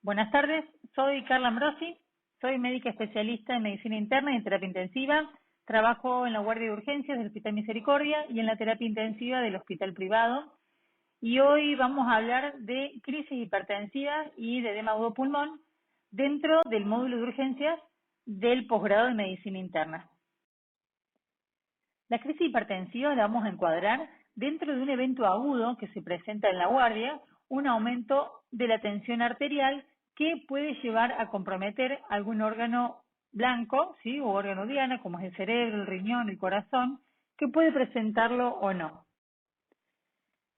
Buenas tardes, soy Carla Ambrosi, soy médica especialista en medicina interna y en terapia intensiva. Trabajo en la guardia de urgencias del Hospital Misericordia y en la terapia intensiva del hospital privado. Y hoy vamos a hablar de crisis hipertensivas y de edema agudo pulmón dentro del módulo de urgencias del posgrado de medicina interna. La crisis hipertensiva la vamos a encuadrar dentro de un evento agudo que se presenta en la guardia, un aumento de la tensión arterial que puede llevar a comprometer algún órgano blanco, ¿sí? O órgano diana, como es el cerebro, el riñón, el corazón, que puede presentarlo o no.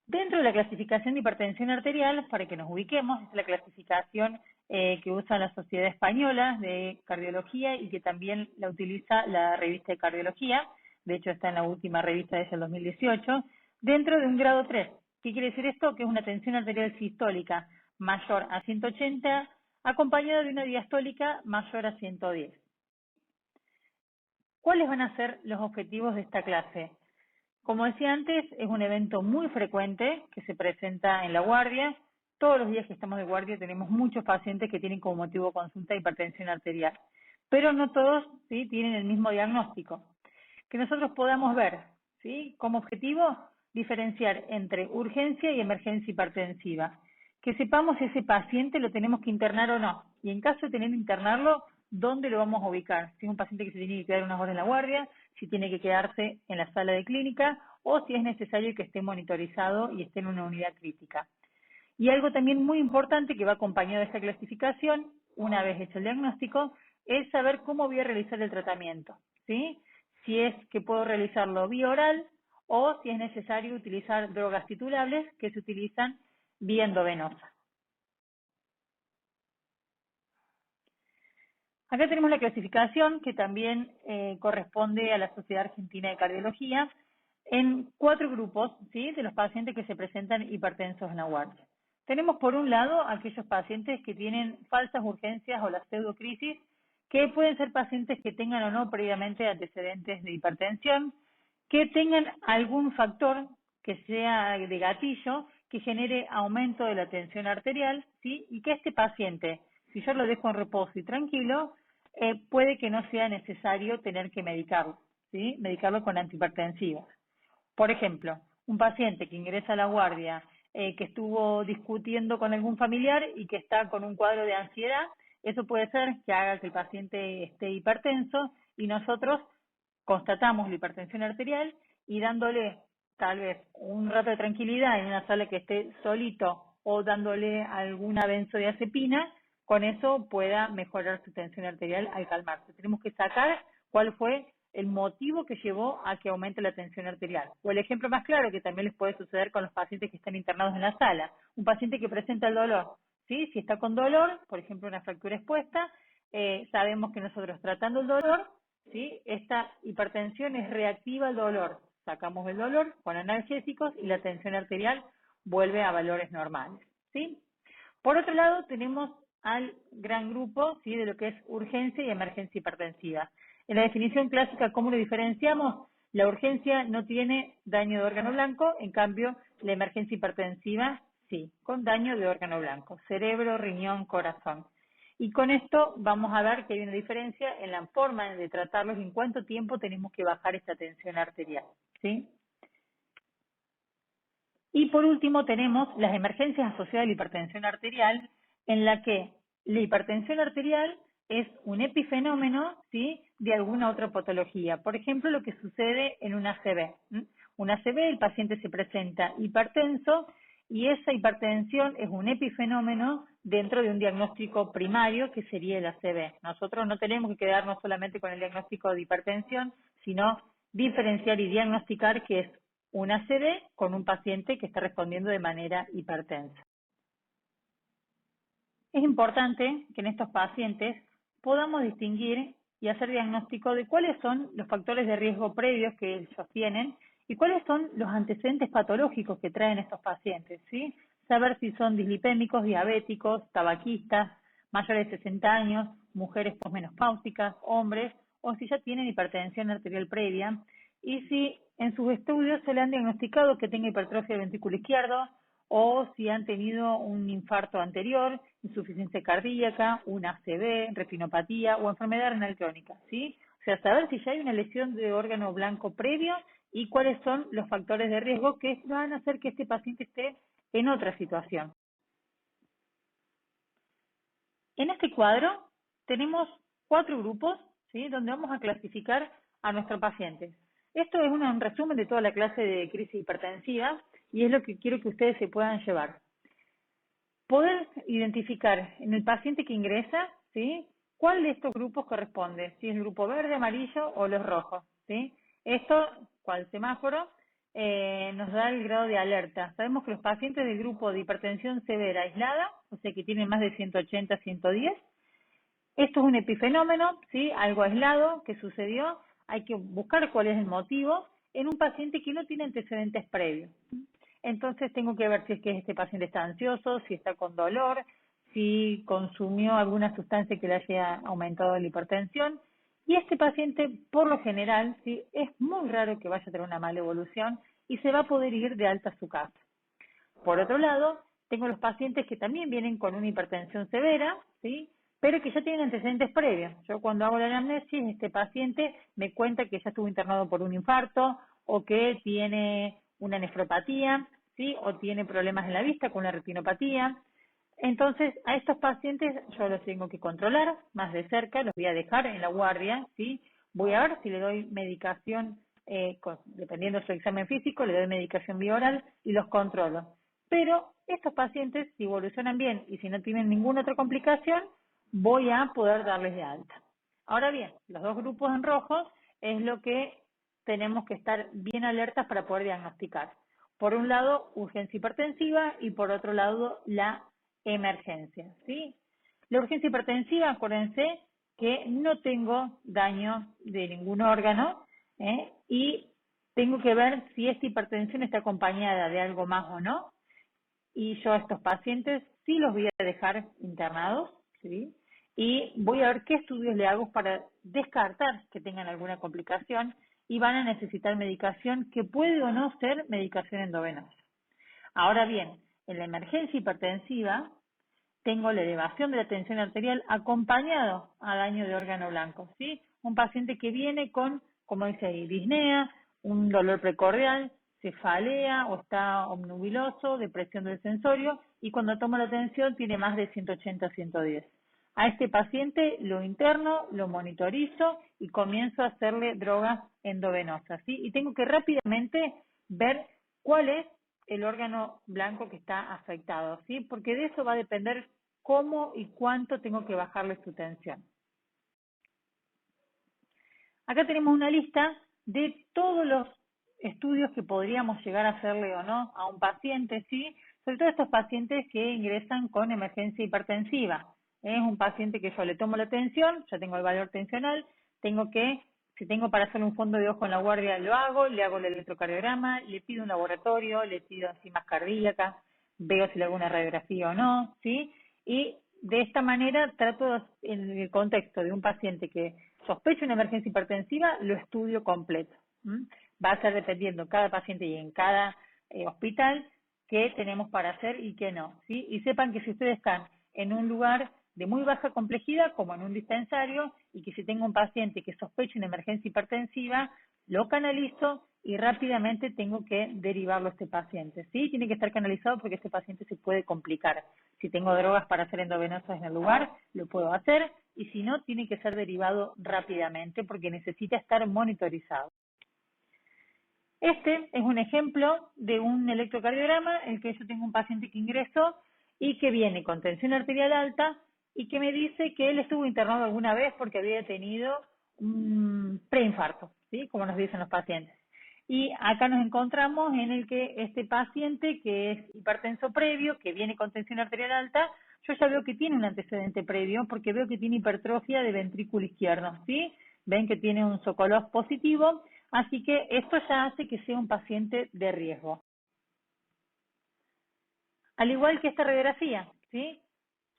Dentro de la clasificación de hipertensión arterial, para que nos ubiquemos, es la clasificación que usa la Sociedad Española de Cardiología y que también la utiliza la revista de Cardiología. De hecho, está en la última revista desde el 2018, dentro de un grado 3. ¿Qué quiere decir esto? Que es una tensión arterial sistólica mayor a 180, acompañada de una diastólica mayor a 110. ¿Cuáles van a ser los objetivos de esta clase? Como decía antes, es un evento muy frecuente que se presenta en la guardia. Todos los días que estamos de guardia tenemos muchos pacientes que tienen como motivo de consulta hipertensión arterial, pero no todos, ¿sí?, tienen el mismo diagnóstico. Que nosotros podamos ver, ¿sí?, como objetivo diferenciar entre urgencia y emergencia hipertensiva. Que sepamos si ese paciente lo tenemos que internar o no, y en caso de tener que internarlo, ¿dónde lo vamos a ubicar? Si es un paciente que se tiene que quedar unas horas en la guardia, si tiene que quedarse en la sala de clínica o si es necesario que esté monitorizado y esté en una unidad crítica. Y algo también muy importante que va acompañado de esta clasificación, una vez hecho el diagnóstico, es saber cómo voy a realizar el tratamiento, ¿sí? Si es que puedo realizarlo vía oral o si es necesario utilizar drogas titulables que se utilizan vía endovenosa. Acá tenemos la clasificación que también corresponde a la Sociedad Argentina de Cardiología en 4 grupos, ¿sí?, de los pacientes que se presentan hipertensos en la guardia. Tenemos por un lado aquellos pacientes que tienen falsas urgencias o la pseudocrisis, que pueden ser pacientes que tengan o no previamente antecedentes de hipertensión, que tengan algún factor que sea de gatillo, que genere aumento de la tensión arterial, ¿sí?, y que este paciente, si yo lo dejo en reposo y tranquilo, puede que no sea necesario tener que medicarlo, ¿sí?, medicarlo con antihipertensivos. Por ejemplo, un paciente que ingresa a la guardia, que estuvo discutiendo con algún familiar y que está con un cuadro de ansiedad, eso puede ser que haga que el paciente esté hipertenso y nosotros constatamos la hipertensión arterial y dándole tal vez un rato de tranquilidad en una sala que esté solito o dándole alguna benzodiazepina, con eso pueda mejorar su tensión arterial al calmarse. Tenemos que sacar cuál fue el motivo que llevó a que aumente la tensión arterial. O el ejemplo más claro que también les puede suceder con los pacientes que están internados en la sala. Un paciente que presenta el dolor, ¿sí? Si está con dolor, por ejemplo una fractura expuesta, sabemos que nosotros tratando el dolor, ¿sí?, esta hipertensión es reactiva al dolor. Sacamos el dolor con analgésicos y la tensión arterial vuelve a valores normales, ¿sí? Por otro lado, tenemos al gran grupo, ¿sí?, de lo que es urgencia y emergencia hipertensiva. En la definición clásica, ¿cómo lo diferenciamos? La urgencia no tiene daño de órgano blanco, en cambio, la emergencia hipertensiva sí, con daño de órgano blanco, cerebro, riñón, corazón. Y con esto vamos a ver que hay una diferencia en la forma de tratarlos y en cuánto tiempo tenemos que bajar esta tensión arterial, ¿sí? Y por último tenemos las emergencias asociadas a la hipertensión arterial, en la que la hipertensión arterial es un epifenómeno, ¿sí?, de alguna otra patología. Por ejemplo, lo que sucede en una ACV. Un ACV, el paciente se presenta hipertenso y esa hipertensión es un epifenómeno dentro de un diagnóstico primario que sería el ACV. Nosotros no tenemos que quedarnos solamente con el diagnóstico de hipertensión, sino diferenciar y diagnosticar que es una ACV con un paciente que está respondiendo de manera hipertensa. Es importante que en estos pacientes podamos distinguir y hacer diagnóstico de cuáles son los factores de riesgo previos que ellos tienen y cuáles son los antecedentes patológicos que traen estos pacientes, ¿sí? Saber si son dislipémicos, diabéticos, tabaquistas, mayores de 60 años, mujeres posmenopáusicas, hombres, o si ya tienen hipertensión arterial previa, y si en sus estudios se le han diagnosticado que tenga hipertrofia del ventrículo izquierdo, o si han tenido un infarto anterior, insuficiencia cardíaca, una ACV, retinopatía o enfermedad renal crónica, ¿sí? O sea, saber si ya hay una lesión de órgano blanco previo y cuáles son los factores de riesgo que van a hacer que este paciente esté en otra situación. En este cuadro tenemos 4 grupos, ¿sí?, donde vamos a clasificar a nuestros pacientes. Esto es un resumen de toda la clase de crisis hipertensiva y es lo que quiero que ustedes se puedan llevar. Poder identificar en el paciente que ingresa, ¿sí?, cuál de estos grupos corresponde, si es el grupo verde, amarillo o los rojos, ¿sí? Esto, cual semáforo, nos da el grado de alerta. Sabemos que los pacientes del grupo de hipertensión severa aislada, o sea que tienen más de 180, 110, esto es un epifenómeno, ¿sí?, algo aislado que sucedió, hay que buscar cuál es el motivo en un paciente que no tiene antecedentes previos. Entonces tengo que ver si es que este paciente está ansioso, si está con dolor, si consumió alguna sustancia que le haya aumentado la hipertensión. Y este paciente, por lo general, ¿sí?, es muy raro que vaya a tener una mala evolución y se va a poder ir de alta a su casa. Por otro lado, tengo los pacientes que también vienen con una hipertensión severa, ¿sí?, pero que ya tienen antecedentes previos. Yo cuando hago la anamnesis, este paciente me cuenta que ya estuvo internado por un infarto o que tiene una nefropatía, ¿sí?, o tiene problemas en la vista con una retinopatía. Entonces, a estos pacientes yo los tengo que controlar más de cerca, los voy a dejar en la guardia, ¿sí? Voy a ver si le doy medicación, dependiendo de su examen físico, le doy medicación bioral y los controlo. Pero estos pacientes, si evolucionan bien y si no tienen ninguna otra complicación, voy a poder darles de alta. Ahora bien, los 2 grupos en rojo es lo que tenemos que estar bien alertas para poder diagnosticar. Por un lado, urgencia hipertensiva y por otro lado, la emergencia, ¿sí? La urgencia hipertensiva, acuérdense que no tengo daño de ningún órgano, y tengo que ver si esta hipertensión está acompañada de algo más o no. Y yo a estos pacientes sí los voy a dejar internados, ¿sí? Y voy a ver qué estudios le hago para descartar que tengan alguna complicación y van a necesitar medicación que puede o no ser medicación endovenosa. Ahora bien, en la emergencia hipertensiva tengo la elevación de la tensión arterial acompañado a daño de órgano blanco, ¿sí? Un paciente que viene con, como dice ahí, disnea, un dolor precordial, cefalea o está obnubiloso, depresión del sensorio y cuando tomo la tensión tiene más de 180, 110. A este paciente lo interno, lo monitorizo y comienzo a hacerle drogas endovenosas, ¿sí? Y tengo que rápidamente ver cuál es el órgano blanco que está afectado, ¿sí? Porque de eso va a depender cómo y cuánto tengo que bajarle su tensión. Acá tenemos una lista de todos los estudios que podríamos llegar a hacerle o no a un paciente, ¿sí? Sobre todo estos pacientes que ingresan con emergencia hipertensiva. Es un paciente que yo le tomo la tensión, ya tengo el valor tensional, si tengo para hacer un fondo de ojo en la guardia, lo hago, le hago el electrocardiograma, le pido un laboratorio, le pido enzimas cardíacas, veo si le hago una radiografía o no, ¿sí? Y de esta manera trato, en el contexto de un paciente que sospecho una emergencia hipertensiva, lo estudio completo. Va a ser dependiendo cada paciente y en cada hospital qué tenemos para hacer y qué no, ¿sí? Y sepan que si ustedes están en un lugar de muy baja complejidad, como en un dispensario, y que si tengo un paciente que sospecha una emergencia hipertensiva, lo canalizo y rápidamente tengo que derivarlo a este paciente, ¿sí? Tiene que estar canalizado porque este paciente se puede complicar. Si tengo drogas para hacer endovenosas en el lugar, lo puedo hacer, y si no, tiene que ser derivado rápidamente porque necesita estar monitorizado. Este es un ejemplo de un electrocardiograma en el que yo tengo un paciente que ingresó y que viene con tensión arterial alta y que me dice que él estuvo internado alguna vez porque había tenido un preinfarto, ¿sí?, como nos dicen los pacientes. Y acá nos encontramos en el que este paciente, que es hipertenso previo, que viene con tensión arterial alta, yo ya veo que tiene un antecedente previo porque veo que tiene hipertrofia de ventrículo izquierdo, ¿sí? Ven que tiene un Sokolov positivo, así que esto ya hace que sea un paciente de riesgo. Al igual que esta radiografía, ¿sí?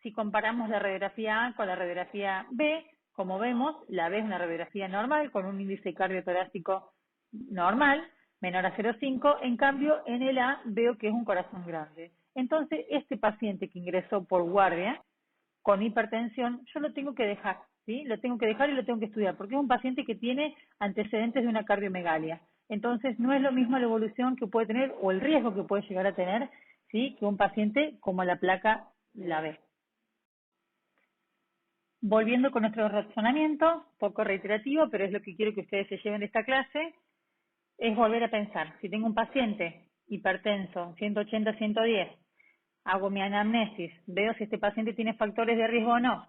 Si comparamos la radiografía A con la radiografía B, como vemos, la B es una radiografía normal con un índice cardiotorácico normal, menor a 0,5, en cambio en el A veo que es un corazón grande. Entonces, este paciente que ingresó por guardia con hipertensión, yo lo tengo que dejar, ¿sí? Lo tengo que dejar y lo tengo que estudiar, porque es un paciente que tiene antecedentes de una cardiomegalia. Entonces, no es lo mismo la evolución que puede tener o el riesgo que puede llegar a tener, ¿sí? Que un paciente como la placa la B. Volviendo con nuestro razonamiento, poco reiterativo, pero es lo que quiero que ustedes se lleven de esta clase, es volver a pensar. Si tengo un paciente hipertenso, 180, 110, hago mi anamnesis, veo si este paciente tiene factores de riesgo o no,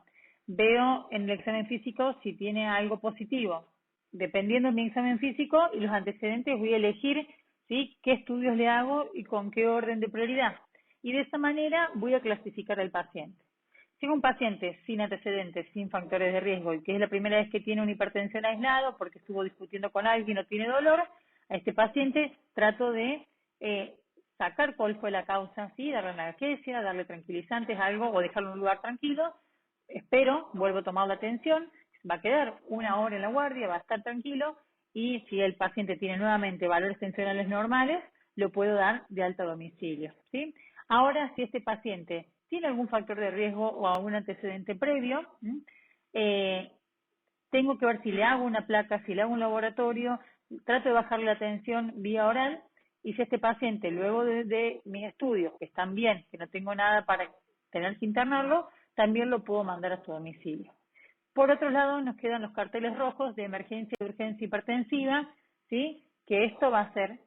veo en el examen físico si tiene algo positivo. Dependiendo de mi examen físico y los antecedentes, voy a elegir, ¿sí?, qué estudios le hago y con qué orden de prioridad. Y de esta manera voy a clasificar al paciente. Si un paciente sin antecedentes, sin factores de riesgo y que es la primera vez que tiene una hipertensión aislado porque estuvo discutiendo con alguien o tiene dolor, a este paciente trato de sacar cuál fue la causa, ¿sí? Darle analgesia, darle tranquilizantes, algo, o dejarlo en un lugar tranquilo. Espero, vuelvo a tomar la atención, va a quedar una hora en la guardia, va a estar tranquilo, y si el paciente tiene nuevamente valores tensionales normales, lo puedo dar de alta a domicilio, ¿sí? Ahora, si este paciente tiene algún factor de riesgo o algún antecedente previo, tengo que ver si le hago una placa, si le hago un laboratorio, trato de bajarle la tensión vía oral, y si este paciente, luego de mis estudios, que están bien, que no tengo nada para tener que internarlo, también lo puedo mandar a su domicilio. Por otro lado, nos quedan los carteles rojos de emergencia y urgencia hipertensiva, ¿sí? Que esto va a ser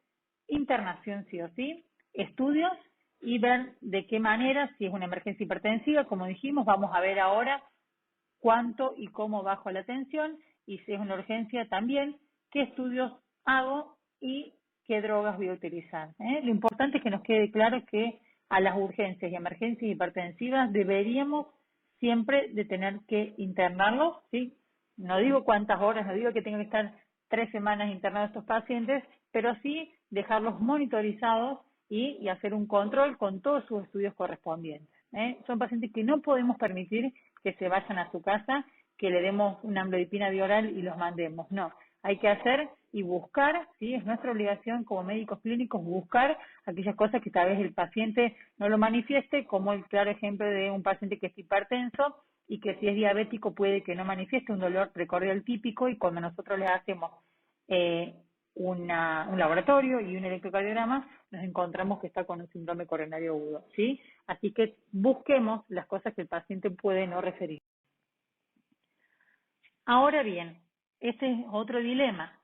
internación sí o sí, estudios y ver de qué manera, si es una emergencia hipertensiva, como dijimos, vamos a ver ahora cuánto y cómo bajo la tensión, y si es una urgencia también, qué estudios hago y qué drogas voy a utilizar. Lo importante es que nos quede claro que a las urgencias y emergencias hipertensivas deberíamos siempre de tener que internarlos, ¿sí? No digo cuántas horas, no digo que tengan que estar 3 semanas internados estos pacientes, pero sí dejarlos monitorizados y hacer un control con todos sus estudios correspondientes. Son pacientes que no podemos permitir que se vayan a su casa, que le demos una amlodipina bioral y los mandemos. No, hay que hacer y buscar, ¿sí? Es nuestra obligación como médicos clínicos buscar aquellas cosas que tal vez el paciente no lo manifieste, como el claro ejemplo de un paciente que es hipertenso y que si es diabético puede que no manifieste un dolor precordial típico, y cuando nosotros le hacemos un laboratorio y un electrocardiograma, nos encontramos que está con un síndrome coronario agudo, ¿sí? Así que busquemos las cosas que el paciente puede no referir. Ahora bien, este es otro dilema.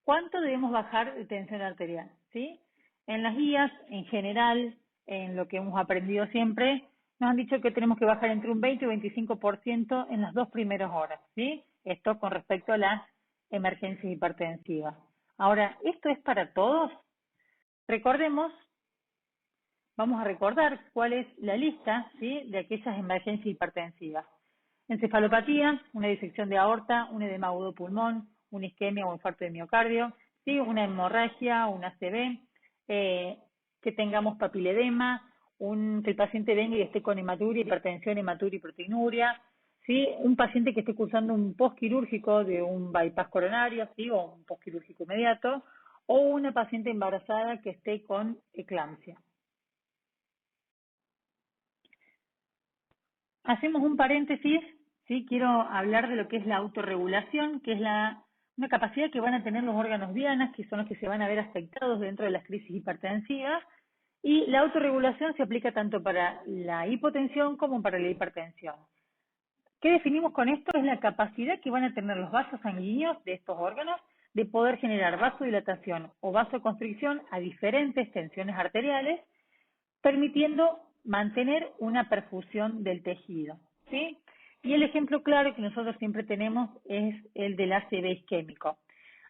¿Cuánto debemos bajar de tensión arterial? ¿Sí? En las guías, en general, en lo que hemos aprendido siempre, nos han dicho que tenemos que bajar entre un 20 y 25% en las 2 primeras horas, ¿sí? Esto con respecto a las emergencias hipertensivas. Ahora, ¿esto es para todos? Recordemos, vamos a recordar cuál es la lista, ¿sí?, de aquellas emergencias hipertensivas. Encefalopatía, una disección de aorta, un edema agudo pulmón, una isquemia o infarto de miocardio, ¿sí?, una hemorragia, una ACV, que tengamos papiledema, que el paciente venga y esté con hematuria, hipertensión, hematuria y proteinuria, ¿sí?, un paciente que esté cursando un postquirúrgico de un bypass coronario, ¿sí?, o un postquirúrgico inmediato, o una paciente embarazada que esté con eclampsia. Hacemos un paréntesis, ¿sí? Quiero hablar de lo que es la autorregulación, que es una capacidad que van a tener los órganos dianas, que son los que se van a ver afectados dentro de las crisis hipertensivas, y la autorregulación se aplica tanto para la hipotensión como para la hipertensión. ¿Qué definimos con esto? Es la capacidad que van a tener los vasos sanguíneos de estos órganos de poder generar vasodilatación o vasoconstricción a diferentes tensiones arteriales, permitiendo mantener una perfusión del tejido, ¿sí? Y el ejemplo claro que nosotros siempre tenemos es el del ACV isquémico.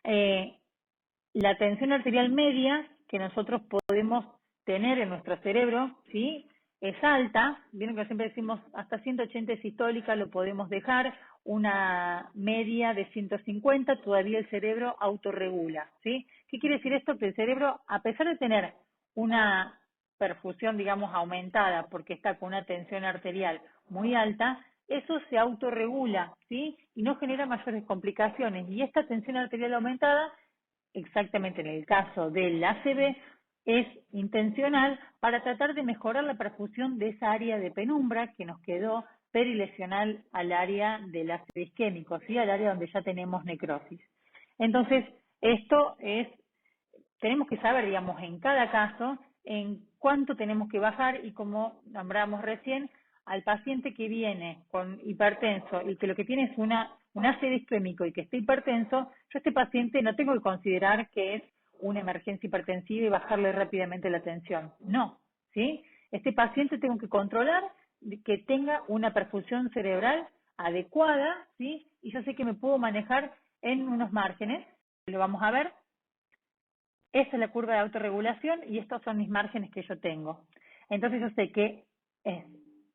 La tensión arterial media que nosotros podemos tener en nuestro cerebro, ¿sí?, es alta. Vieron que siempre decimos hasta 180 sistólica lo podemos dejar, una media de 150, todavía el cerebro autorregula, ¿sí? ¿Qué quiere decir esto? Que el cerebro, a pesar de tener una perfusión, digamos, aumentada porque está con una tensión arterial muy alta, eso se autorregula, ¿sí? Y no genera mayores complicaciones. Y esta tensión arterial aumentada, exactamente en el caso del ACV, es intencional para tratar de mejorar la perfusión de esa área de penumbra que nos quedó perilesional al área del ácido isquémico, ¿sí? Al área donde ya tenemos necrosis. Entonces, esto es, tenemos que saber, digamos, en cada caso, en cuánto tenemos que bajar y como nombramos recién, al paciente que viene con hipertenso y que lo que tiene es un ácido isquémico y que está hipertenso, yo a este paciente no tengo que considerar que es una emergencia hipertensiva y bajarle rápidamente la tensión. No, ¿sí? Este paciente tengo que controlar que tenga una perfusión cerebral adecuada, ¿sí? Y yo sé que me puedo manejar en unos márgenes, lo vamos a ver. Esta es la curva de autorregulación y estos son mis márgenes que yo tengo. Entonces yo sé que es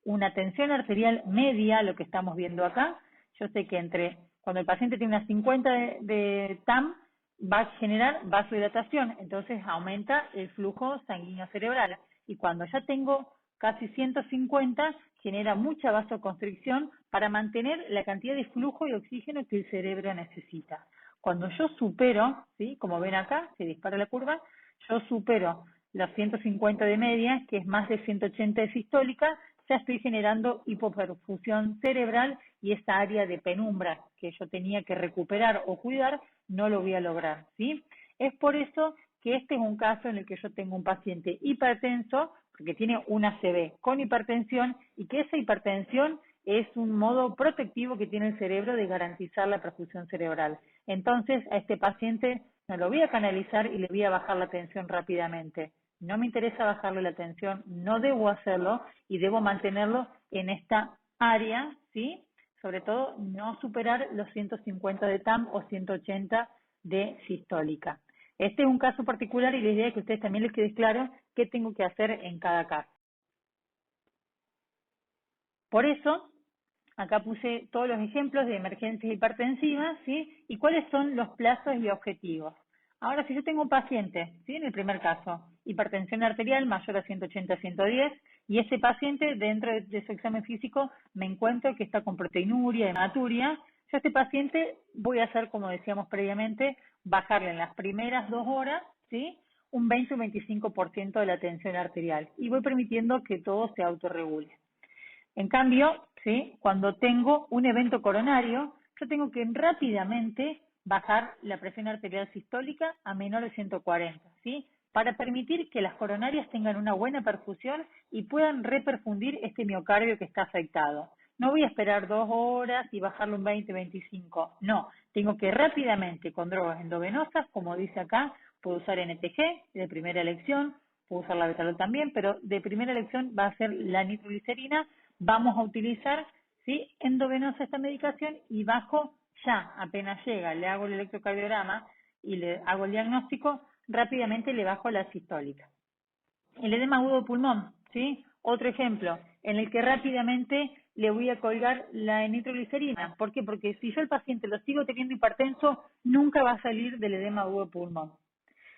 una tensión arterial media, lo que estamos viendo acá. Yo sé que cuando el paciente tiene unas 50 de TAM, va a generar vasodilatación, entonces aumenta el flujo sanguíneo cerebral. Y cuando ya tengo casi 150, genera mucha vasoconstricción para mantener la cantidad de flujo y oxígeno que el cerebro necesita. Cuando yo supero, ¿sí? Como ven acá, se dispara la curva, yo supero los 150 de media, que es más de 180 de sistólica, ya estoy generando hipoperfusión cerebral y esta área de penumbra que yo tenía que recuperar o cuidar, no lo voy a lograr, ¿sí? Es por eso que este es un caso en el que yo tengo un paciente hipertenso, porque tiene una ACV con hipertensión, y que esa hipertensión es un modo protectivo que tiene el cerebro de garantizar la perfusión cerebral. Entonces, a este paciente no lo voy a canalizar y le voy a bajar la tensión rápidamente. No me interesa bajarle la tensión, no debo hacerlo y debo mantenerlo en esta área, ¿sí? Sobre todo, no superar los 150 de TAM o 180 de sistólica. Este es un caso particular y la idea es que a ustedes también les quede claro qué tengo que hacer en cada caso. Por eso, acá puse todos los ejemplos de emergencias hipertensivas, ¿sí? Y cuáles son los plazos y objetivos. Ahora, si yo tengo un paciente, ¿sí? En el primer caso, hipertensión arterial mayor a 180-110, y ese paciente, dentro de su examen físico, me encuentro que está con proteinuria, hematuria, yo a este paciente voy a hacer, como decíamos previamente, bajarle en las primeras 2 horas, ¿sí? Un 20 o 25% de la tensión arterial, y voy permitiendo que todo se autorregule. En cambio, ¿sí? Cuando tengo un evento coronario, yo tengo que rápidamente bajar la presión arterial sistólica a menor de 140, ¿sí? Para permitir que las coronarias tengan una buena perfusión y puedan reperfundir este miocardio que está afectado. No voy a esperar 2 horas y bajarlo un 20-25, no. Tengo que rápidamente, con drogas endovenosas, como dice acá, puedo usar NTG de primera elección, puedo usar la betalol también, pero de primera elección va a ser la nitroglicerina. Vamos a utilizar, ¿sí? Endovenosa esta medicación y bajo ya, apenas llega, le hago el electrocardiograma y le hago el diagnóstico, rápidamente le bajo la sistólica. El edema agudo de pulmón, ¿sí? Otro ejemplo, en el que rápidamente le voy a colgar la nitroglicerina. ¿Por qué? Porque si yo al paciente lo sigo teniendo hipertenso, nunca va a salir del edema agudo de pulmón.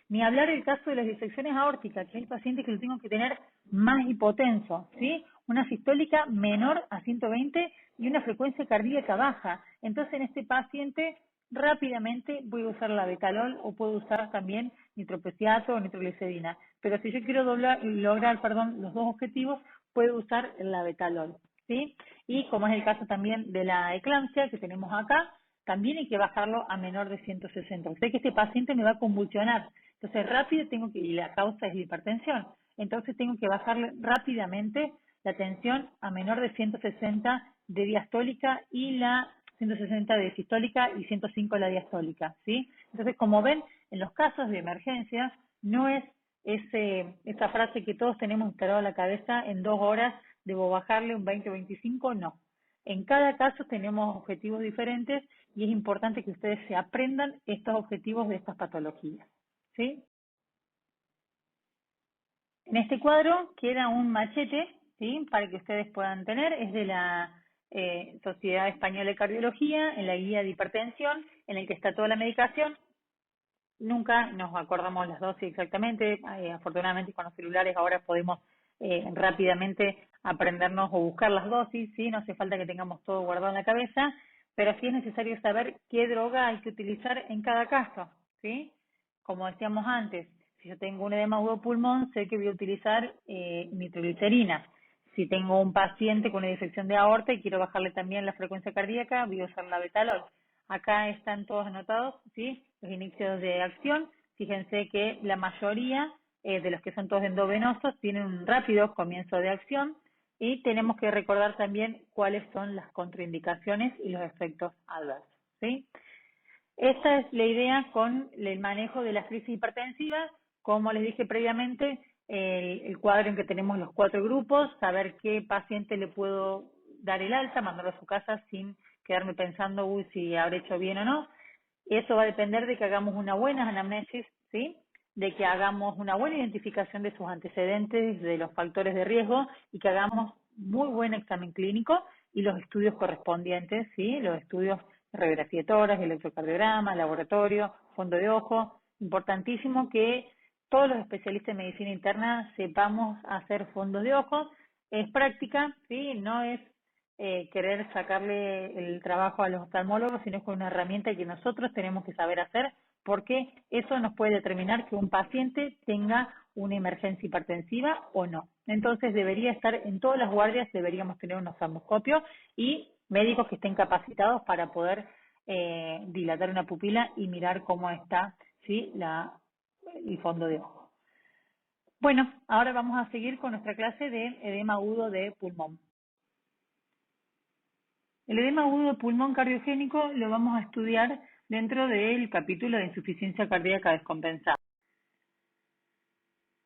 Ni hablar el caso de las disecciones aórticas, que hay pacientes que lo tengo que tener más hipotenso, ¿sí? Una sistólica menor a 120 y una frecuencia cardíaca baja. Entonces, en este paciente, rápidamente voy a usar la betalol o puedo usar también nitroprusiato o nitroglicerina. Pero si yo quiero lograr los dos objetivos, puedo usar la betalol, ¿sí? Y como es el caso también de la eclampsia que tenemos acá, también hay que bajarlo a menor de 160. Sé que este paciente me va a convulsionar, entonces rápido y la causa es la hipertensión, entonces tengo que bajarle rápidamente la tensión a menor de 160 de diastólica y la 160 de sistólica y 105 la diastólica, ¿sí? Entonces, como ven, en los casos de emergencias no es esa frase que todos tenemos instalado en la cabeza, en 2 horas debo bajarle un 20 o 25, no. En cada caso tenemos objetivos diferentes y es importante que ustedes se aprendan estos objetivos de estas patologías, ¿sí? En este cuadro queda un machete, ¿sí? Para que ustedes puedan tener, es de la Sociedad Española de Cardiología, en la guía de hipertensión, en el que está toda la medicación. Nunca nos acordamos las dosis exactamente, afortunadamente con los celulares ahora podemos rápidamente aprendernos o buscar las dosis, ¿sí? No hace falta que tengamos todo guardado en la cabeza, pero sí es necesario saber qué droga hay que utilizar en cada caso, ¿sí? Como decíamos antes, Si yo tengo un edema agudo de pulmón, sé que voy a utilizar nitroglicerina. Si tengo un paciente con una disección de aorta y quiero bajarle también la frecuencia cardíaca, voy a usar la betalol. Acá están todos anotados, ¿sí? Los inicios de acción. Fíjense que la mayoría de los que son todos endovenosos tienen un rápido comienzo de acción y tenemos que recordar también cuáles son las contraindicaciones y los efectos adversos, ¿sí? Esta es la idea con el manejo de las crisis hipertensivas. Como les dije previamente, el cuadro en que tenemos los 4 grupos, saber qué paciente le puedo dar el alta, mandarlo a su casa sin quedarme pensando, uy, si habré hecho bien o no. Eso va a depender de que hagamos una buena anamnesis, ¿sí? De que hagamos una buena identificación de sus antecedentes, de los factores de riesgo y que hagamos muy buen examen clínico y los estudios correspondientes, ¿sí? Los estudios de radiografía de tórax, electrocardiograma, laboratorio, fondo de ojo. Importantísimo que todos los especialistas en medicina interna sepamos hacer fondos de ojo. Es práctica, ¿sí? No es querer sacarle el trabajo a los oftalmólogos, sino con una herramienta que nosotros tenemos que saber hacer, porque eso nos puede determinar que un paciente tenga una emergencia hipertensiva o no. Entonces debería estar en todas las guardias, deberíamos tener un oftalmoscopio y médicos que estén capacitados para poder dilatar una pupila y mirar cómo está, ¿sí? El fondo de ojo. Bueno, ahora vamos a seguir con nuestra clase de edema agudo de pulmón. El edema agudo de pulmón cardiogénico lo vamos a estudiar dentro del capítulo de insuficiencia cardíaca descompensada.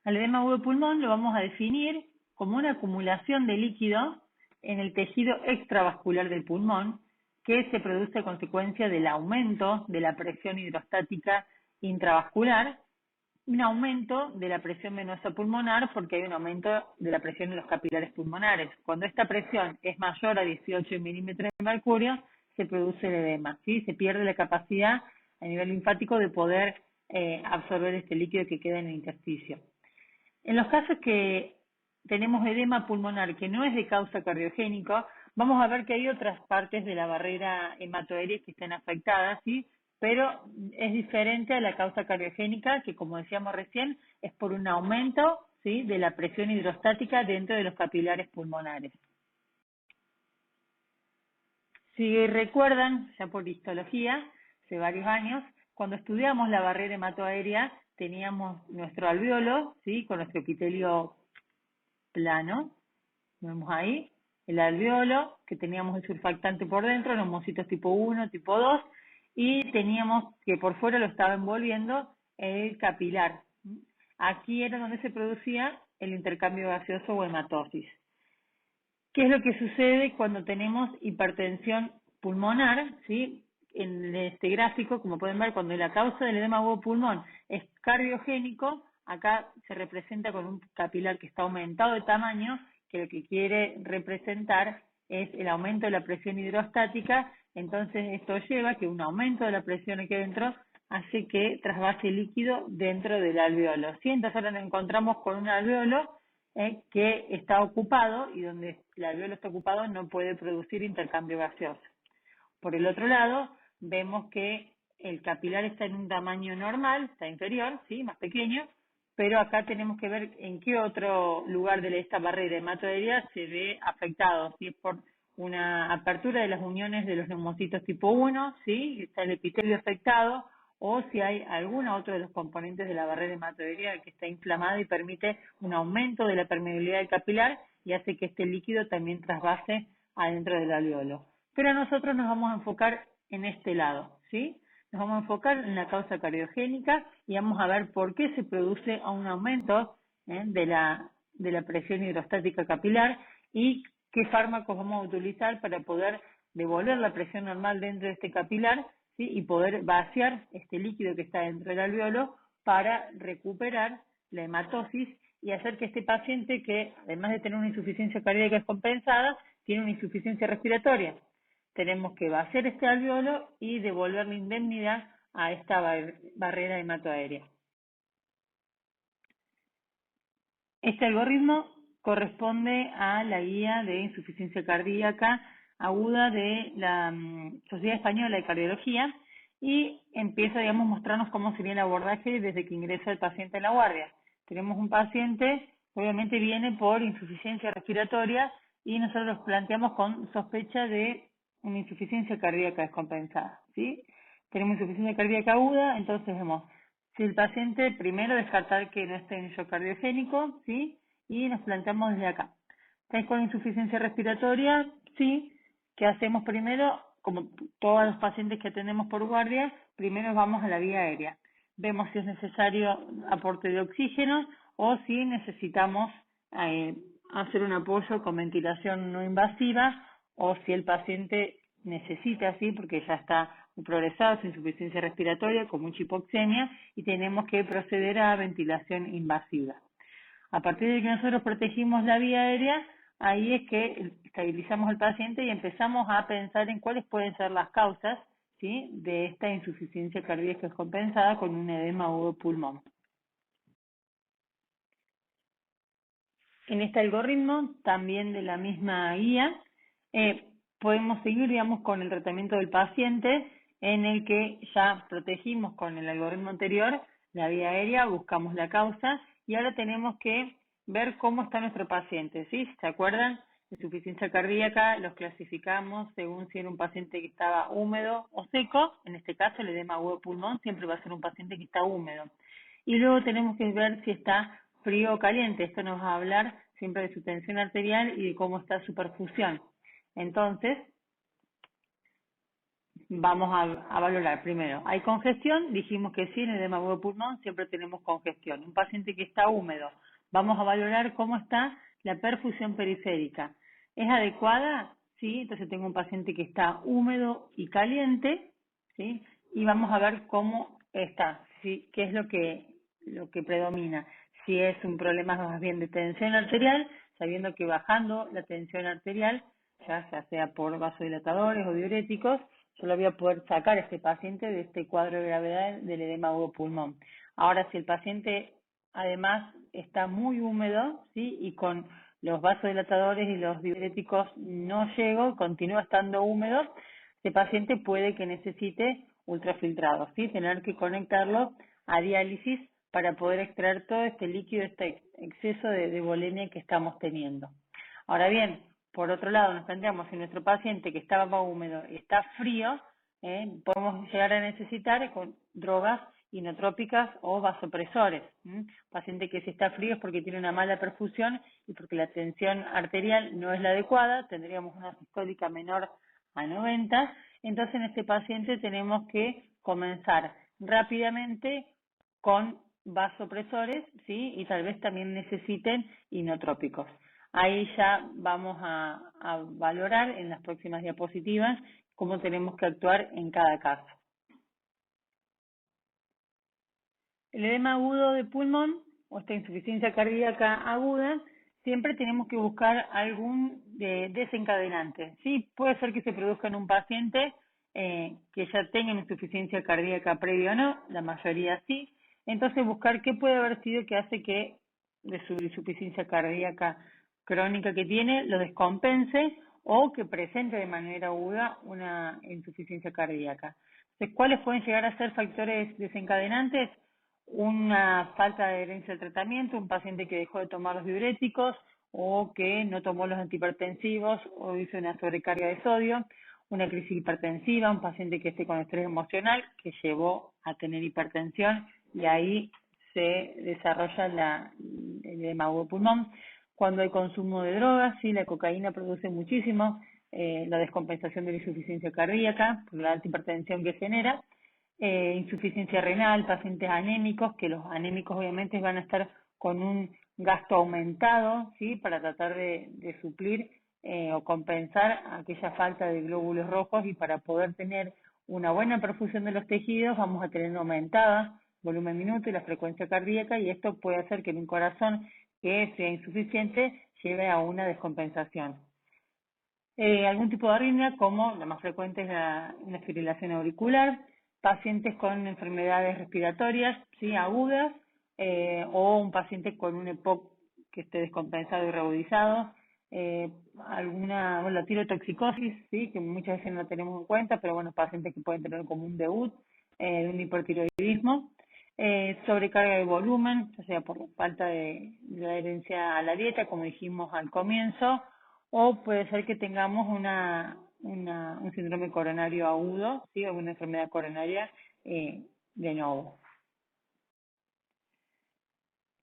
El edema agudo de pulmón lo vamos a definir como una acumulación de líquido en el tejido extravascular del pulmón que se produce a consecuencia del aumento de la presión hidrostática intravascular, un aumento de la presión venosa pulmonar porque hay un aumento de la presión en los capilares pulmonares. Cuando esta presión es mayor a 18 milímetros de mercurio, se produce el edema, ¿sí? Se pierde la capacidad a nivel linfático de poder absorber este líquido que queda en el intersticio. En los casos que tenemos edema pulmonar que no es de causa cardiogénica, vamos a ver que hay otras partes de la barrera hematoaérea que están afectadas, ¿sí? Pero es diferente a la causa cardiogénica, que como decíamos recién, es por un aumento, ¿sí? De la presión hidrostática dentro de los capilares pulmonares. Si recuerdan, ya por histología, hace varios años, cuando estudiamos la barrera hematoaérea, teníamos nuestro alveolo, ¿sí? Con nuestro epitelio plano, vemos ahí, el alveolo, que teníamos el surfactante por dentro, neumocitos tipo 1, tipo 2, y teníamos que por fuera lo estaba envolviendo el capilar. Aquí era donde se producía el intercambio gaseoso o hematosis. ¿Qué es lo que sucede cuando tenemos hipertensión pulmonar? ¿Sí? En este gráfico, como pueden ver, cuando la causa del edema agudo pulmón es cardiogénico, acá se representa con un capilar que está aumentado de tamaño, que lo que quiere representar es el aumento de la presión hidrostática. Entonces esto lleva a que un aumento de la presión aquí adentro hace que trasvase líquido dentro del alveolo. ¿Sí? Entonces ahora nos encontramos con un alveolo que está ocupado, y donde el alveolo está ocupado no puede producir intercambio gaseoso. Por el otro lado, vemos que el capilar está en un tamaño normal, está inferior, ¿sí? Más pequeño, pero acá tenemos que ver en qué otro lugar de esta barrera hematoaérea se ve afectado, si es por una apertura de las uniones de los neumocitos tipo 1, ¿sí? Está el epitelio afectado, o si hay algún otro de los componentes de la barrera hematoaérea que está inflamado y permite un aumento de la permeabilidad del capilar y hace que este líquido también trasvase adentro del alveolo. Pero nosotros nos vamos a enfocar en este lado, ¿sí? Nos vamos a enfocar en la causa cardiogénica y vamos a ver por qué se produce un aumento de la presión hidrostática capilar y qué fármacos vamos a utilizar para poder devolver la presión normal dentro de este capilar, ¿sí? Y poder vaciar este líquido que está dentro del alveolo para recuperar la hematosis y hacer que este paciente, que además de tener una insuficiencia cardíaca descompensada, tiene una insuficiencia respiratoria. Tenemos que vaciar este alveolo y devolver la indemnidad a esta barrera hematoaérea. Este algoritmo corresponde a la guía de insuficiencia cardíaca aguda de la Sociedad Española de Cardiología y empieza, digamos, a mostrarnos cómo sería el abordaje desde que ingresa el paciente en la guardia. Tenemos un paciente, obviamente viene por insuficiencia respiratoria y nosotros planteamos con sospecha de una insuficiencia cardíaca descompensada, ¿sí? Tenemos insuficiencia cardíaca aguda, entonces vemos si el paciente, primero descartar que no esté en shock cardiogénico, ¿sí? Y nos planteamos desde acá. ¿Estáis con insuficiencia respiratoria? Sí. ¿Qué hacemos primero? Como todos los pacientes que atendemos por guardia, primero vamos a la vía aérea. Vemos si es necesario aporte de oxígeno o si necesitamos hacer un apoyo con ventilación no invasiva o si el paciente necesita, sí, porque ya está muy progresado, su insuficiencia respiratoria, con mucha hipoxemia y tenemos que proceder a ventilación invasiva. A partir de que nosotros protegimos la vía aérea, ahí es que estabilizamos al paciente y empezamos a pensar en cuáles pueden ser las causas, ¿sí?, de esta insuficiencia cardíaca descompensada con un edema agudo pulmón. En este algoritmo, también de la misma guía, podemos seguir, digamos, con el tratamiento del paciente en el que ya protegimos con el algoritmo anterior la vía aérea, buscamos la causa y ahora tenemos que ver cómo está nuestro paciente, ¿sí? ¿Se acuerdan? Insuficiencia cardíaca los clasificamos según si era un paciente que estaba húmedo o seco, en este caso el edema agudo pulmón siempre va a ser un paciente que está húmedo. Y luego tenemos que ver si está frío o caliente. Esto nos va a hablar siempre de su tensión arterial y de cómo está su perfusión. Entonces, vamos a valorar primero. ¿Hay congestión? Dijimos que sí, en el edema agudo de pulmón siempre tenemos congestión. Un paciente que está húmedo, vamos a valorar cómo está la perfusión periférica. ¿Es adecuada? Sí, entonces tengo un paciente que está húmedo y caliente, ¿sí? Y vamos a ver cómo está, ¿sí? ¿Qué es lo que predomina? Si es un problema más bien de tensión arterial, sabiendo que bajando la tensión arterial, ya sea por vasodilatadores o diuréticos, yo lo voy a poder sacar a este paciente de este cuadro de gravedad del edema agudo pulmón. Ahora, si el paciente además está muy húmedo, ¿sí?, y con los vasodilatadores y los diuréticos no llego, continúa estando húmedo, este paciente puede que necesite ultrafiltrado, ¿sí?, tener que conectarlo a diálisis para poder extraer todo este líquido, este exceso de volemia que estamos teniendo. Ahora bien, por otro lado, nos planteamos si nuestro paciente que estaba húmedo está frío, podemos llegar a necesitar con drogas inotrópicas o vasopresores. Paciente que si está frío es porque tiene una mala perfusión y porque la tensión arterial no es la adecuada, tendríamos una sistólica menor a 90, entonces en este paciente tenemos que comenzar rápidamente con vasopresores, ¿sí? Y tal vez también necesiten inotrópicos. Ahí ya vamos a valorar en las próximas diapositivas cómo tenemos que actuar en cada caso. El edema agudo de pulmón o esta insuficiencia cardíaca aguda, siempre tenemos que buscar algún desencadenante. Sí, puede ser que se produzca en un paciente que ya tenga una insuficiencia cardíaca previa o no, la mayoría sí. Entonces buscar qué puede haber sido que hace que de su insuficiencia cardíaca crónica que tiene lo descompense o que presente de manera aguda una insuficiencia cardíaca. Entonces, ¿cuáles pueden llegar a ser factores desencadenantes? Una falta de adherencia al tratamiento, un paciente que dejó de tomar los diuréticos o que no tomó los antihipertensivos o hizo una sobrecarga de sodio, una crisis hipertensiva, un paciente que esté con estrés emocional que llevó a tener hipertensión y ahí se desarrolla el edema agudo pulmón. Cuando hay consumo de drogas, sí, la cocaína produce muchísimo la descompensación de la insuficiencia cardíaca por la alta hipertensión que genera. Insuficiencia renal, pacientes anémicos, que los anémicos obviamente van a estar con un gasto aumentado, ¿sí?, para tratar de suplir o compensar aquella falta de glóbulos rojos y para poder tener una buena perfusión de los tejidos vamos a tener aumentada volumen minuto y la frecuencia cardíaca y esto puede hacer que en un corazón que sea insuficiente lleve a una descompensación. Algún tipo de arritmia, como la más frecuente es la fibrilación auricular, pacientes con enfermedades respiratorias, ¿sí?, agudas, o un paciente con un EPOC que esté descompensado y reagudizado, la tirotoxicosis, ¿sí? Que muchas veces no tenemos en cuenta, pero bueno, pacientes que pueden tener como un debut de un hipertiroidismo, sobrecarga de volumen, o sea, por la falta de la adherencia a la dieta, como dijimos al comienzo, o puede ser que tengamos un síndrome coronario agudo, ¿sí? O una enfermedad coronaria de nuevo.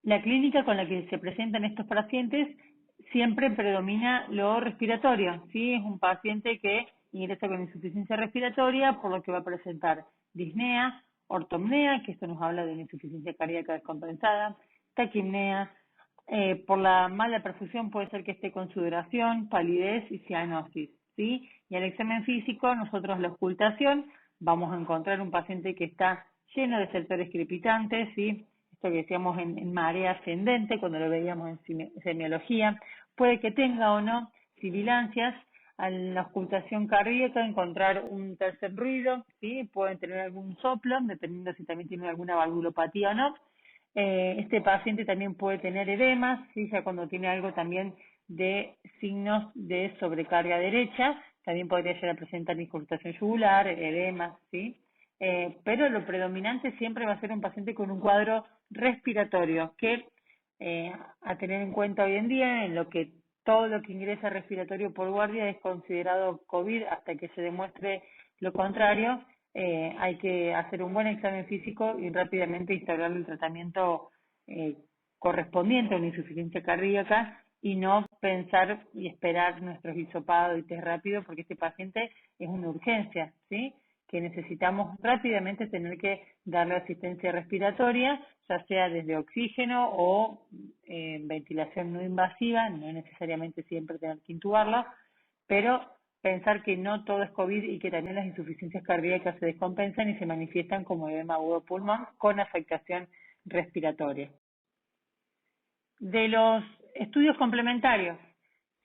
La clínica con la que se presentan estos pacientes siempre predomina lo respiratorio, ¿sí? Es un paciente que ingresa con insuficiencia respiratoria, por lo que va a presentar disnea, ortopnea, que esto nos habla de una insuficiencia cardíaca descompensada, taquipnea, por la mala perfusión puede ser que esté con sudoración, palidez y cianosis, ¿sí? Y al examen físico, nosotros la ocultación, vamos a encontrar un paciente que está lleno de sectores crepitantes, ¿sí? Esto que decíamos en marea ascendente, cuando lo veíamos en semiología, puede que tenga o no sibilancias, a la ocultación cardíaca encontrar un tercer ruido, ¿sí? Pueden tener algún soplo, dependiendo si también tiene alguna valvulopatía o no. Este paciente también puede tener edemas, ¿sí? Ya cuando tiene algo también de signos de sobrecarga derecha, también podría llegar a presentar incrustación yugular, edemas, ¿sí? Pero lo predominante siempre va a ser un paciente con un cuadro respiratorio, que a tener en cuenta hoy en día, en lo que todo lo que ingresa respiratorio por guardia es considerado COVID hasta que se demuestre lo contrario. Hay que hacer un buen examen físico y rápidamente instaurar el tratamiento eh, correspondiente a una insuficiencia cardíaca y no pensar y esperar nuestros hisopados y test rápido, porque este paciente es una urgencia, ¿sí? Que necesitamos rápidamente tener que darle asistencia respiratoria, ya sea desde oxígeno o ventilación no invasiva, no necesariamente siempre tener que intubarlo, pero pensar que no todo es COVID y que también las insuficiencias cardíacas se descompensan y se manifiestan como edema agudo pulmón con afectación respiratoria. De los estudios complementarios,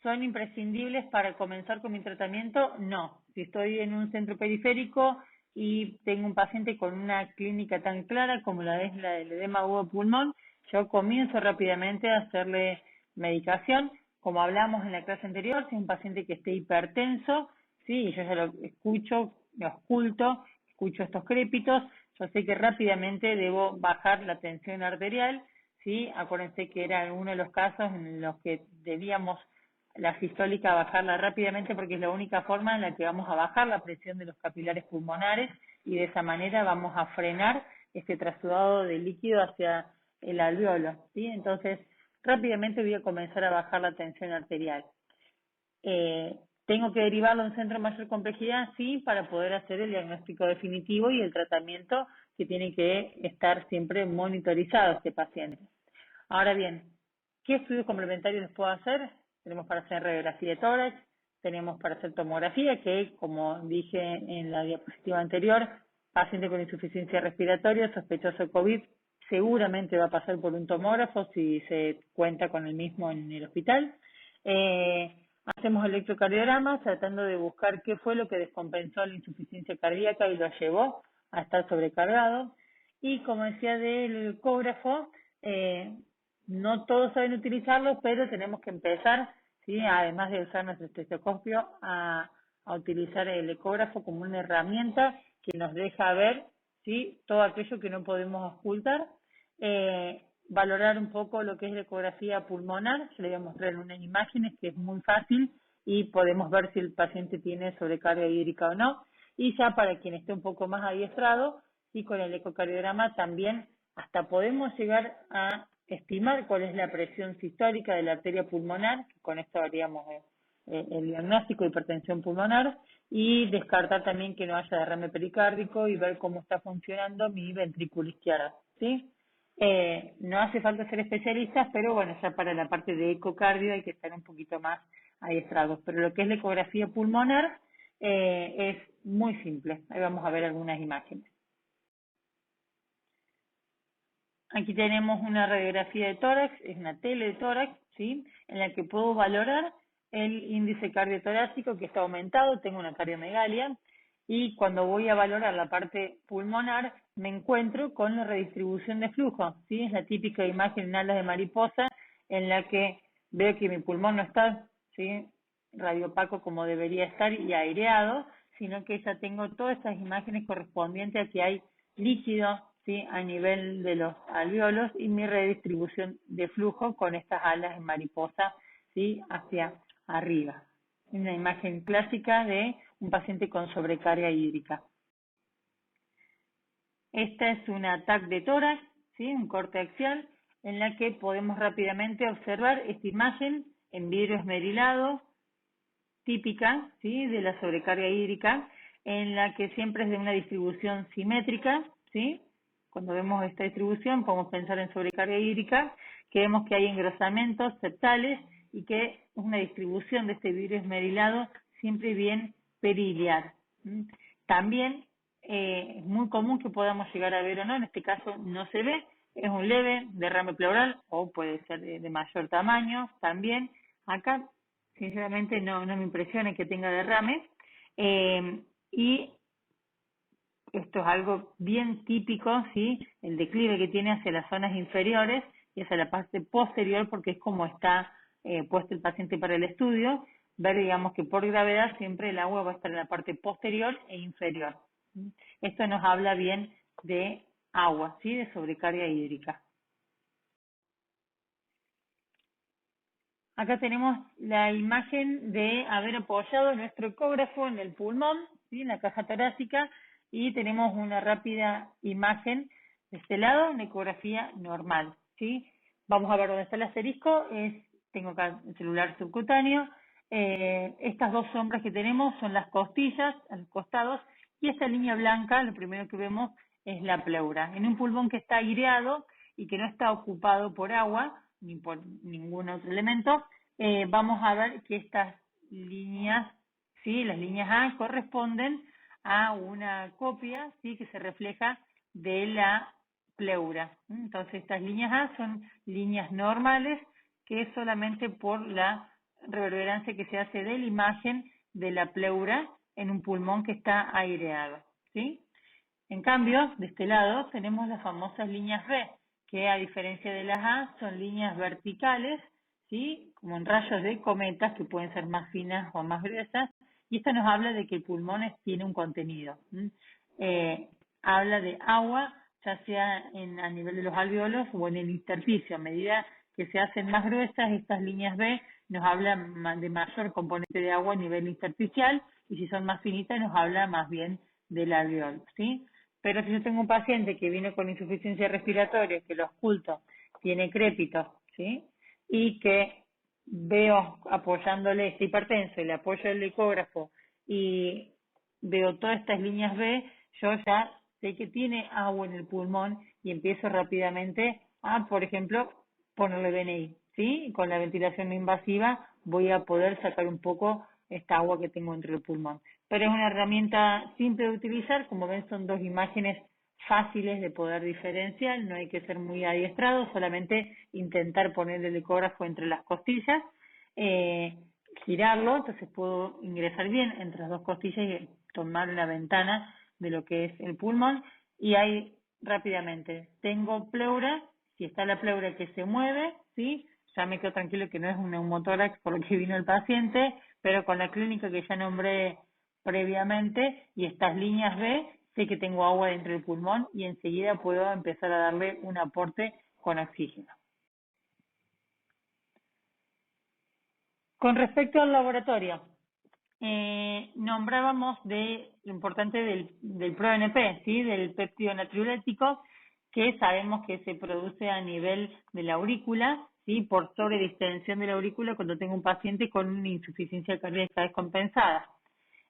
¿son imprescindibles para comenzar con mi tratamiento? No. Si estoy en un centro periférico y tengo un paciente con una clínica tan clara como la es la del edema agudo pulmón, yo comienzo rápidamente a hacerle medicación. Como hablamos en la clase anterior, si es un paciente que esté hipertenso, sí, y yo ya lo escucho, lo oculto, escucho estos crépitos, yo sé que rápidamente debo bajar la tensión arterial, ¿sí? Acuérdense que era uno de los casos en los que debíamos la sistólica bajarla rápidamente porque es la única forma en la que vamos a bajar la presión de los capilares pulmonares y de esa manera vamos a frenar este trasudado de líquido hacia el alveolo, ¿sí? Entonces, rápidamente voy a comenzar a bajar la tensión arterial. ¿Tengo que derivarlo a un centro de mayor complejidad? Sí, para poder hacer el diagnóstico definitivo y el tratamiento que tiene que estar siempre monitorizado este paciente. Ahora bien, ¿qué estudios complementarios les puedo hacer? Tenemos para hacer radiografía de tórax, tenemos para hacer tomografía, que como dije en la diapositiva anterior, paciente con insuficiencia respiratoria, sospechoso de COVID, seguramente va a pasar por un tomógrafo si se cuenta con el mismo en el hospital. Hacemos electrocardiogramas tratando de buscar qué fue lo que descompensó la insuficiencia cardíaca y lo llevó a estar sobrecargado. Y como decía del ecógrafo, no todos saben utilizarlo, pero tenemos que empezar, ¿sí? Además de usar nuestro estetoscopio, a utilizar el ecógrafo como una herramienta que nos deja ver, ¿sí? Todo aquello que no podemos ocultar. Valorar un poco lo que es la ecografía pulmonar, se le voy a mostrar en unas imágenes que es muy fácil y podemos ver si el paciente tiene sobrecarga hídrica o no. Y ya para quien esté un poco más adiestrado, y con el ecocardiograma también hasta podemos llegar a estimar cuál es la presión sistólica de la arteria pulmonar, con esto haríamos el diagnóstico de hipertensión pulmonar, y descartar también que no haya derrame pericárdico y ver cómo está funcionando mi ventrículo izquierdo, ¿sí? No hace falta ser especialistas, pero bueno, ya para la parte de ecocardio hay que estar un poquito más adiestrados. Pero lo que es la ecografía pulmonar es muy simple. Ahí vamos a ver algunas imágenes. Aquí tenemos una radiografía de tórax, es una tele de tórax, ¿sí? En la que puedo valorar el índice cardiotorácico que está aumentado, tengo una cardiomegalia, y cuando voy a valorar la parte pulmonar me encuentro con la redistribución de flujo, ¿sí? Es la típica imagen en alas de mariposa en la que veo que mi pulmón no está ¿sí? Radiopaco como debería estar y aireado, sino que ya tengo todas estas imágenes correspondientes a que hay líquido, ¿sí? A nivel de los alvéolos y mi redistribución de flujo con estas alas en mariposa, ¿sí? Hacia arriba. Una imagen clásica de un paciente con sobrecarga hídrica. Esta es una TAC de tórax, ¿sí? Un corte axial, en la que podemos rápidamente observar esta imagen en vidrio esmerilado, típica, ¿sí? De la sobrecarga hídrica, en la que siempre es de una distribución simétrica, ¿sí? Cuando vemos esta distribución podemos pensar en sobrecarga hídrica, que vemos que hay engrosamientos septales y que es una distribución de este vidrio esmerilado siempre bien periliar. También es muy común que podamos llegar a ver o no, en este caso no se ve, es un leve derrame pleural o puede ser de mayor tamaño también. Acá sinceramente no me impresiona que tenga derrame, y esto es algo bien típico, ¿sí? El declive que tiene hacia las zonas inferiores y hacia la parte posterior, porque es como está puesto el paciente para el estudio, ver, digamos, que por gravedad siempre el agua va a estar en la parte posterior e inferior. Esto nos habla bien de agua, ¿sí? De sobrecarga hídrica. Acá tenemos la imagen de haber apoyado nuestro ecógrafo en el pulmón, ¿sí? En la caja torácica, y tenemos una rápida imagen de este lado, una ecografía normal, ¿sí? Vamos a ver dónde está el asterisco, tengo acá el celular subcutáneo, estas dos sombras que tenemos son las costillas a los costados, y esta línea blanca, lo primero que vemos es la pleura. En un pulmón que está aireado y que no está ocupado por agua, ni por ningún otro elemento, vamos a ver que estas líneas, ¿sí? Las líneas A corresponden a una copia, ¿sí? Que se refleja de la pleura. Entonces estas líneas A son líneas normales que solamente por la reverberancia que se hace de la imagen de la pleura en un pulmón que está aireado, ¿sí? En cambio, de este lado tenemos las famosas líneas B, que a diferencia de las A son líneas verticales, ¿sí? Como en rayos de cometas que pueden ser más finas o más gruesas, y esto nos habla de que el pulmón tiene un contenido. Habla de agua, ya sea a nivel de los alvéolos o en el intersticio. A medida que se hacen más gruesas, estas líneas B nos hablan de mayor componente de agua a nivel intersticial, y si son más finitas nos habla más bien del alvéolo, ¿sí? Pero si yo tengo un paciente que viene con insuficiencia respiratoria, que lo oculto, tiene crépito, ¿sí? Y que veo apoyándole este hipertenso y le apoyo el ecógrafo y veo todas estas líneas B, yo ya sé que tiene agua en el pulmón y empiezo rápidamente a, por ejemplo, ponerle BNI, ¿sí? Y con la ventilación no invasiva voy a poder sacar un poco esta agua que tengo dentro del pulmón. Pero es una herramienta simple de utilizar, como ven son dos imágenes fáciles de poder diferenciar, no hay que ser muy adiestrado, solamente intentar poner el ecógrafo entre las costillas, girarlo, entonces puedo ingresar bien entre las dos costillas y tomar una ventana de lo que es el pulmón, y ahí rápidamente tengo pleura, si está la pleura que se mueve, ¿sí? Ya me quedo tranquilo que no es un neumotórax por lo que vino el paciente, pero con la clínica que ya nombré previamente y estas líneas B, sé que tengo agua dentro del pulmón y enseguida puedo empezar a darle un aporte con oxígeno. Con respecto al laboratorio, nombrábamos de lo importante del ProNP, ¿sí? Del péptido natriurético, que sabemos que se produce a nivel de la aurícula, ¿sí? Por sobredistensión de la aurícula cuando tengo un paciente con una insuficiencia cardíaca descompensada.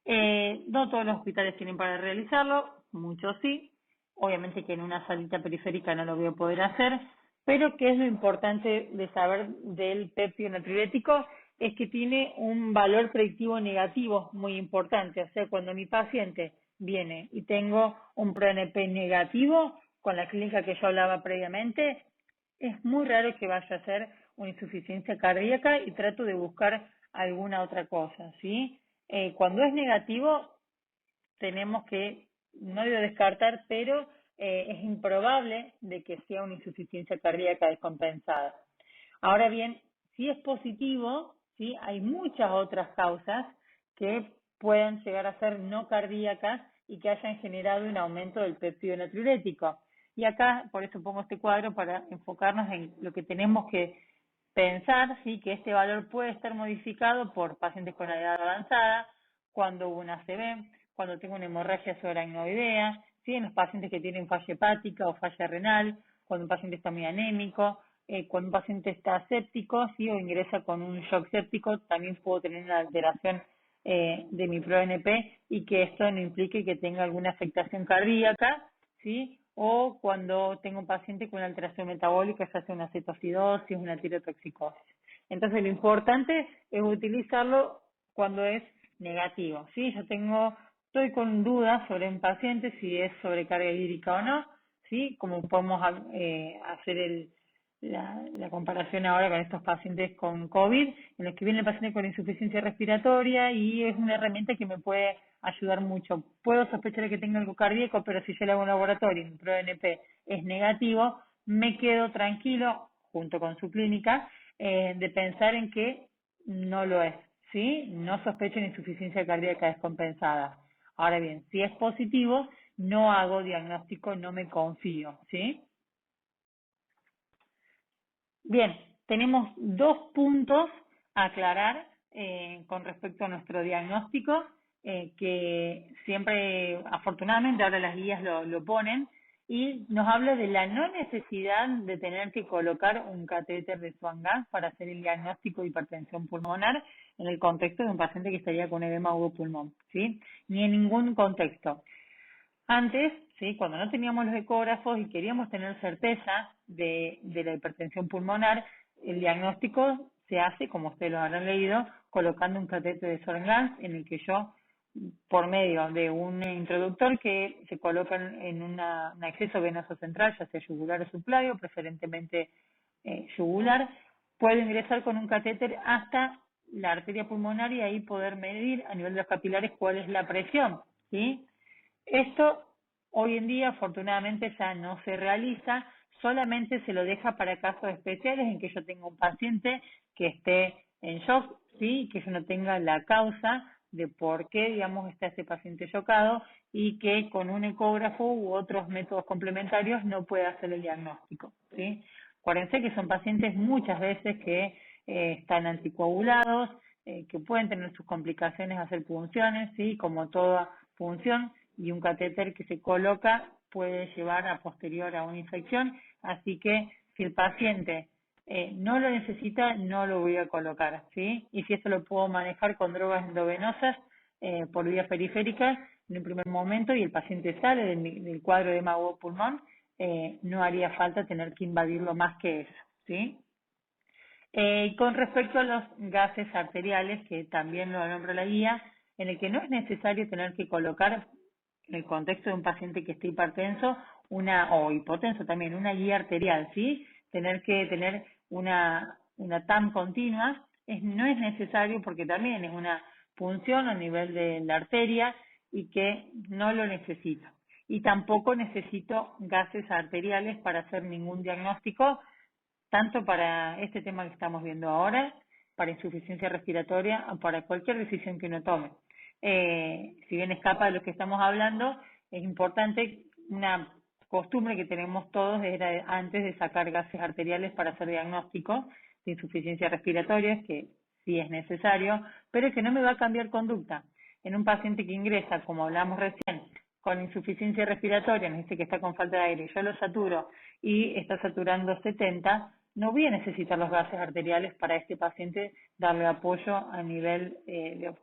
No todos los hospitales tienen para realizarlo, muchos sí. Obviamente que en una salita periférica no lo voy a poder hacer, pero ¿qué es lo importante de saber del péptido natriurético? Es que tiene un valor predictivo negativo muy importante. O sea, cuando mi paciente viene y tengo un ProNP negativo, con la clínica que yo hablaba previamente, es muy raro que vaya a ser una insuficiencia cardíaca y trato de buscar alguna otra cosa, ¿sí? Cuando es negativo, tenemos que, no digo descartar, pero es improbable de que sea una insuficiencia cardíaca descompensada. Ahora bien, si es positivo, ¿sí? Hay muchas otras causas que pueden llegar a ser no cardíacas y que hayan generado un aumento del péptido natriurético. Y acá, por eso pongo este cuadro para enfocarnos en lo que tenemos que pensar, sí, que este valor puede estar modificado por pacientes con la edad avanzada, cuando hubo una ACV, cuando tengo una hemorragia subaracnoidea, ¿sí? En los pacientes que tienen falla hepática o falla renal, cuando un paciente está muy anémico, cuando un paciente está séptico, ¿sí? O ingresa con un shock séptico, también puedo tener una alteración de mi ProNP y que esto no implique que tenga alguna afectación cardíaca, ¿sí? O cuando tengo un paciente con una alteración metabólica, ya sea una cetoacidosis, una tirotoxicosis. Entonces, lo importante es utilizarlo cuando es negativo, ¿sí? Estoy con dudas sobre un paciente, si es sobrecarga hídrica o no, ¿sí? Como podemos hacer la comparación ahora con estos pacientes con COVID, en los que viene el paciente con insuficiencia respiratoria y es una herramienta que me puede ayudar mucho. Puedo sospechar que tenga algo cardíaco, pero si yo le hago un laboratorio y mi ProNP es negativo, me quedo tranquilo, junto con su clínica, de pensar en que no lo es, ¿sí? No sospechen insuficiencia cardíaca descompensada. Ahora bien, si es positivo, no hago diagnóstico, no me confío, ¿sí? Bien, tenemos dos puntos a aclarar con respecto a nuestro diagnóstico, que siempre, afortunadamente, ahora las guías lo ponen, y nos habla de la no necesidad de tener que colocar un catéter de Swan-Ganz para hacer el diagnóstico de hipertensión pulmonar en el contexto de un paciente que estaría con edema agudo pulmón, ¿sí? Ni en ningún contexto. Antes, sí, cuando no teníamos los ecógrafos y queríamos tener certeza de la hipertensión pulmonar, el diagnóstico se hace, como ustedes lo habrán leído, colocando un catéter de Swan-Ganz en el que yo, por medio de un introductor que se coloca en un acceso venoso central, ya sea yugular o subclavio, preferentemente yugular, puedo ingresar con un catéter hasta la arteria pulmonar y ahí poder medir a nivel de los capilares cuál es la presión, ¿sí? Esto hoy en día afortunadamente ya no se realiza, solamente se lo deja para casos especiales en que yo tenga un paciente que esté en shock, sí, que yo no tenga la causa de por qué, digamos, está ese paciente chocado y que con un ecógrafo u otros métodos complementarios no pueda hacer el diagnóstico, ¿sí? Acuérdense que son pacientes muchas veces que están anticoagulados, que pueden tener sus complicaciones, hacer punciones, ¿sí? Como toda punción, y un catéter que se coloca puede llevar a posterior a una infección, así que si el paciente no lo necesita, no lo voy a colocar, ¿sí? Y si esto lo puedo manejar con drogas endovenosas por vías periféricas en un primer momento y el paciente sale del cuadro de mago pulmón, no haría falta tener que invadirlo más que eso, ¿sí? Con respecto a los gases arteriales, que también lo nombra la guía, en el que no es necesario tener que colocar, en el contexto de un paciente que esté hipertenso, o hipotenso también, una guía arterial, ¿sí? Tener que tener una TAM continua, no es necesario porque también es una punción a nivel de la arteria y que no lo necesito. Y tampoco necesito gases arteriales para hacer ningún diagnóstico, tanto para este tema que estamos viendo ahora, para insuficiencia respiratoria o para cualquier decisión que uno tome. Si bien escapa de lo que estamos hablando, es importante, una costumbre que tenemos todos era antes de sacar gases arteriales para hacer diagnóstico de insuficiencia respiratoria, que sí es necesario, pero que no me va a cambiar conducta. En un paciente que ingresa, como hablamos recién, con insuficiencia respiratoria, me dice que está con falta de aire, yo lo saturo y está saturando 70, no voy a necesitar los gases arteriales para este paciente darle apoyo a nivel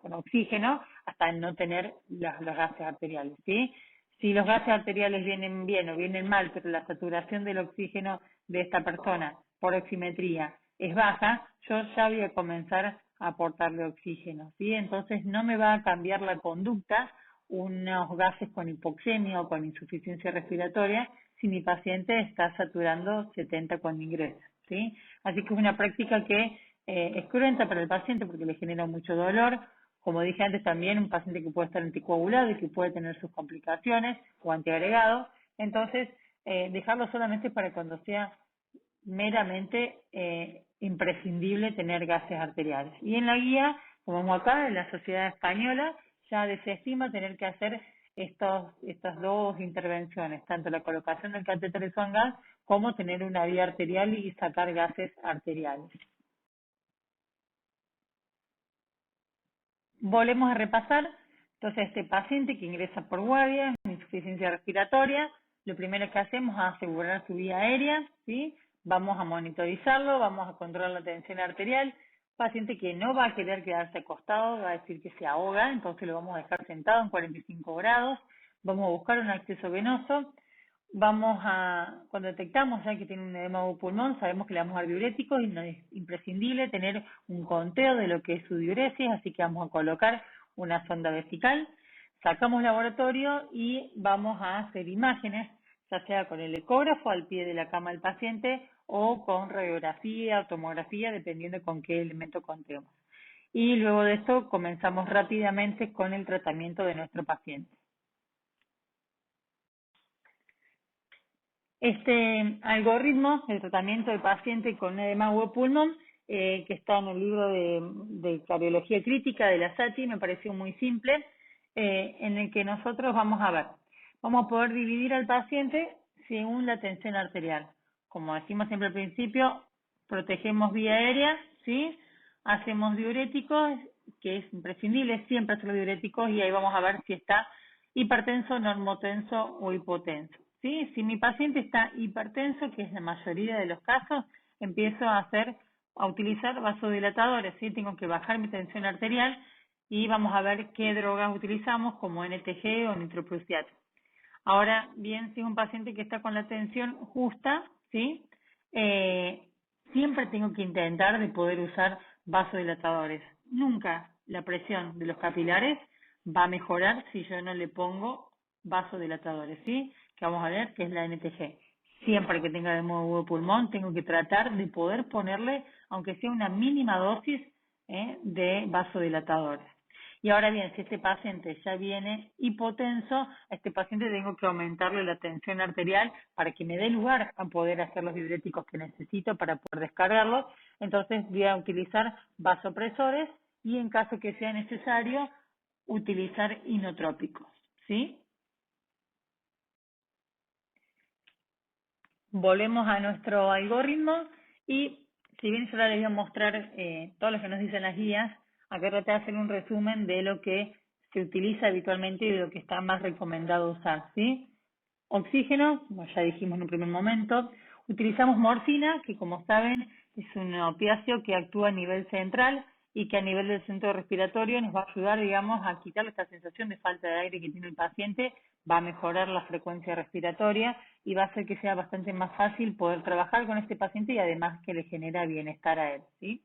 con oxígeno hasta no tener los gases arteriales, ¿sí? Si los gases arteriales vienen bien o vienen mal, pero la saturación del oxígeno de esta persona por oximetría es baja, yo ya voy a comenzar a aportarle oxígeno, ¿sí? Entonces no me va a cambiar la conducta unos gases con hipoxemia o con insuficiencia respiratoria si mi paciente está saturando 70 cuando ingresa, ¿sí? Así que es una práctica que es cruenta para el paciente porque le genera mucho dolor. Como dije antes también, un paciente que puede estar anticoagulado y que puede tener sus complicaciones o antiagregado. Entonces, dejarlo solamente para cuando sea meramente imprescindible tener gases arteriales. Y en la guía, como vemos acá, en la Sociedad Española, ya desestima tener que hacer estas dos intervenciones, tanto la colocación del catéter de Swan-Ganz como tener una vía arterial y sacar gases arteriales. Volvemos a repasar. Entonces, este paciente que ingresa por guardia, insuficiencia respiratoria, lo primero que hacemos es asegurar su vía aérea, ¿sí? Vamos a monitorizarlo, vamos a controlar la tensión arterial. Paciente que no va a querer quedarse acostado, va a decir que se ahoga, entonces lo vamos a dejar sentado en 45 grados. Vamos a buscar un acceso venoso. Cuando detectamos ya que tiene un edema de pulmón, sabemos que le vamos a dar diuréticos y no es imprescindible tener un conteo de lo que es su diuresis, así que vamos a colocar una sonda vesical, sacamos laboratorio y vamos a hacer imágenes, ya sea con el ecógrafo al pie de la cama del paciente o con radiografía o tomografía, dependiendo con qué elemento contemos. Y luego de esto comenzamos rápidamente con el tratamiento de nuestro paciente. Este algoritmo de tratamiento del paciente con edema agudo de pulmón, que está en el libro de cardiología crítica de la SATI, me pareció muy simple, en el que nosotros vamos a poder dividir al paciente según la tensión arterial. Como decimos siempre al principio, protegemos vía aérea, ¿sí? Hacemos diuréticos, que es imprescindible siempre hacer los diuréticos, y ahí vamos a ver si está hipertenso, normotenso o hipotenso. ¿Sí? Si mi paciente está hipertenso, que es la mayoría de los casos, empiezo a utilizar vasodilatadores, ¿sí? Tengo que bajar mi tensión arterial y vamos a ver qué drogas utilizamos como NTG o nitroprusiato. Ahora bien, si es un paciente que está con la tensión justa, ¿sí? Siempre tengo que intentar de poder usar vasodilatadores. Nunca la presión de los capilares va a mejorar si yo no le pongo vasodilatadores, ¿sí? Que vamos a ver que es la NTG. Siempre que tenga de modo pulmón, tengo que tratar de poder ponerle, aunque sea una mínima dosis, de vasodilatadores. Y ahora bien, si este paciente ya viene hipotenso, a este paciente tengo que aumentarle la tensión arterial para que me dé lugar a poder hacer los diuréticos que necesito para poder descargarlos. Entonces voy a utilizar vasopresores y en caso que sea necesario, utilizar inotrópicos, ¿sí? Volvemos a nuestro algoritmo y si bien yo ahora les voy a mostrar todo lo que nos dicen las guías, acá traté de hacer un resumen de lo que se utiliza habitualmente y de lo que está más recomendado usar, ¿sí? Oxígeno, como ya dijimos en un primer momento. Utilizamos morfina, que como saben es un opiáceo que actúa a nivel central y que a nivel del centro respiratorio nos va a ayudar, digamos, a quitar esta sensación de falta de aire que tiene el paciente, va a mejorar la frecuencia respiratoria y va a hacer que sea bastante más fácil poder trabajar con este paciente y además que le genera bienestar a él, ¿sí?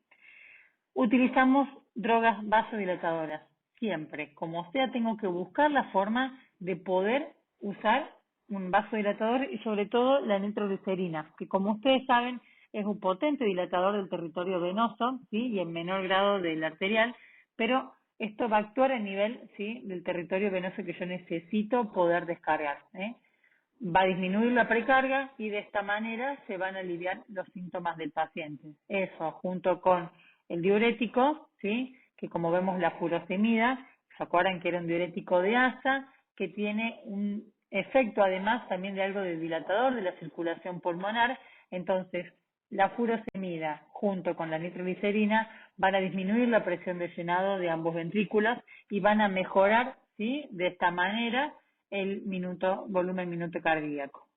Utilizamos drogas vasodilatadoras, siempre. Como sea, tengo que buscar la forma de poder usar un vasodilatador y sobre todo la nitroglicerina, que como ustedes saben es un potente dilatador del territorio venoso, ¿sí? Y en menor grado del arterial, pero esto va a actuar a nivel, ¿sí? Del territorio venoso que yo necesito poder descargar, ¿eh? Va a disminuir la precarga y de esta manera se van a aliviar los síntomas del paciente. Eso, junto con el diurético, ¿sí? Que como vemos la furosemida, ¿se acuerdan que era un diurético de asa? Que tiene un efecto además también de algo de dilatador de la circulación pulmonar. Entonces, la furosemida junto con la nitroglicerina van a disminuir la presión de llenado de ambos ventrículos y van a mejorar, ¿sí? De esta manera el volumen minuto cardíaco.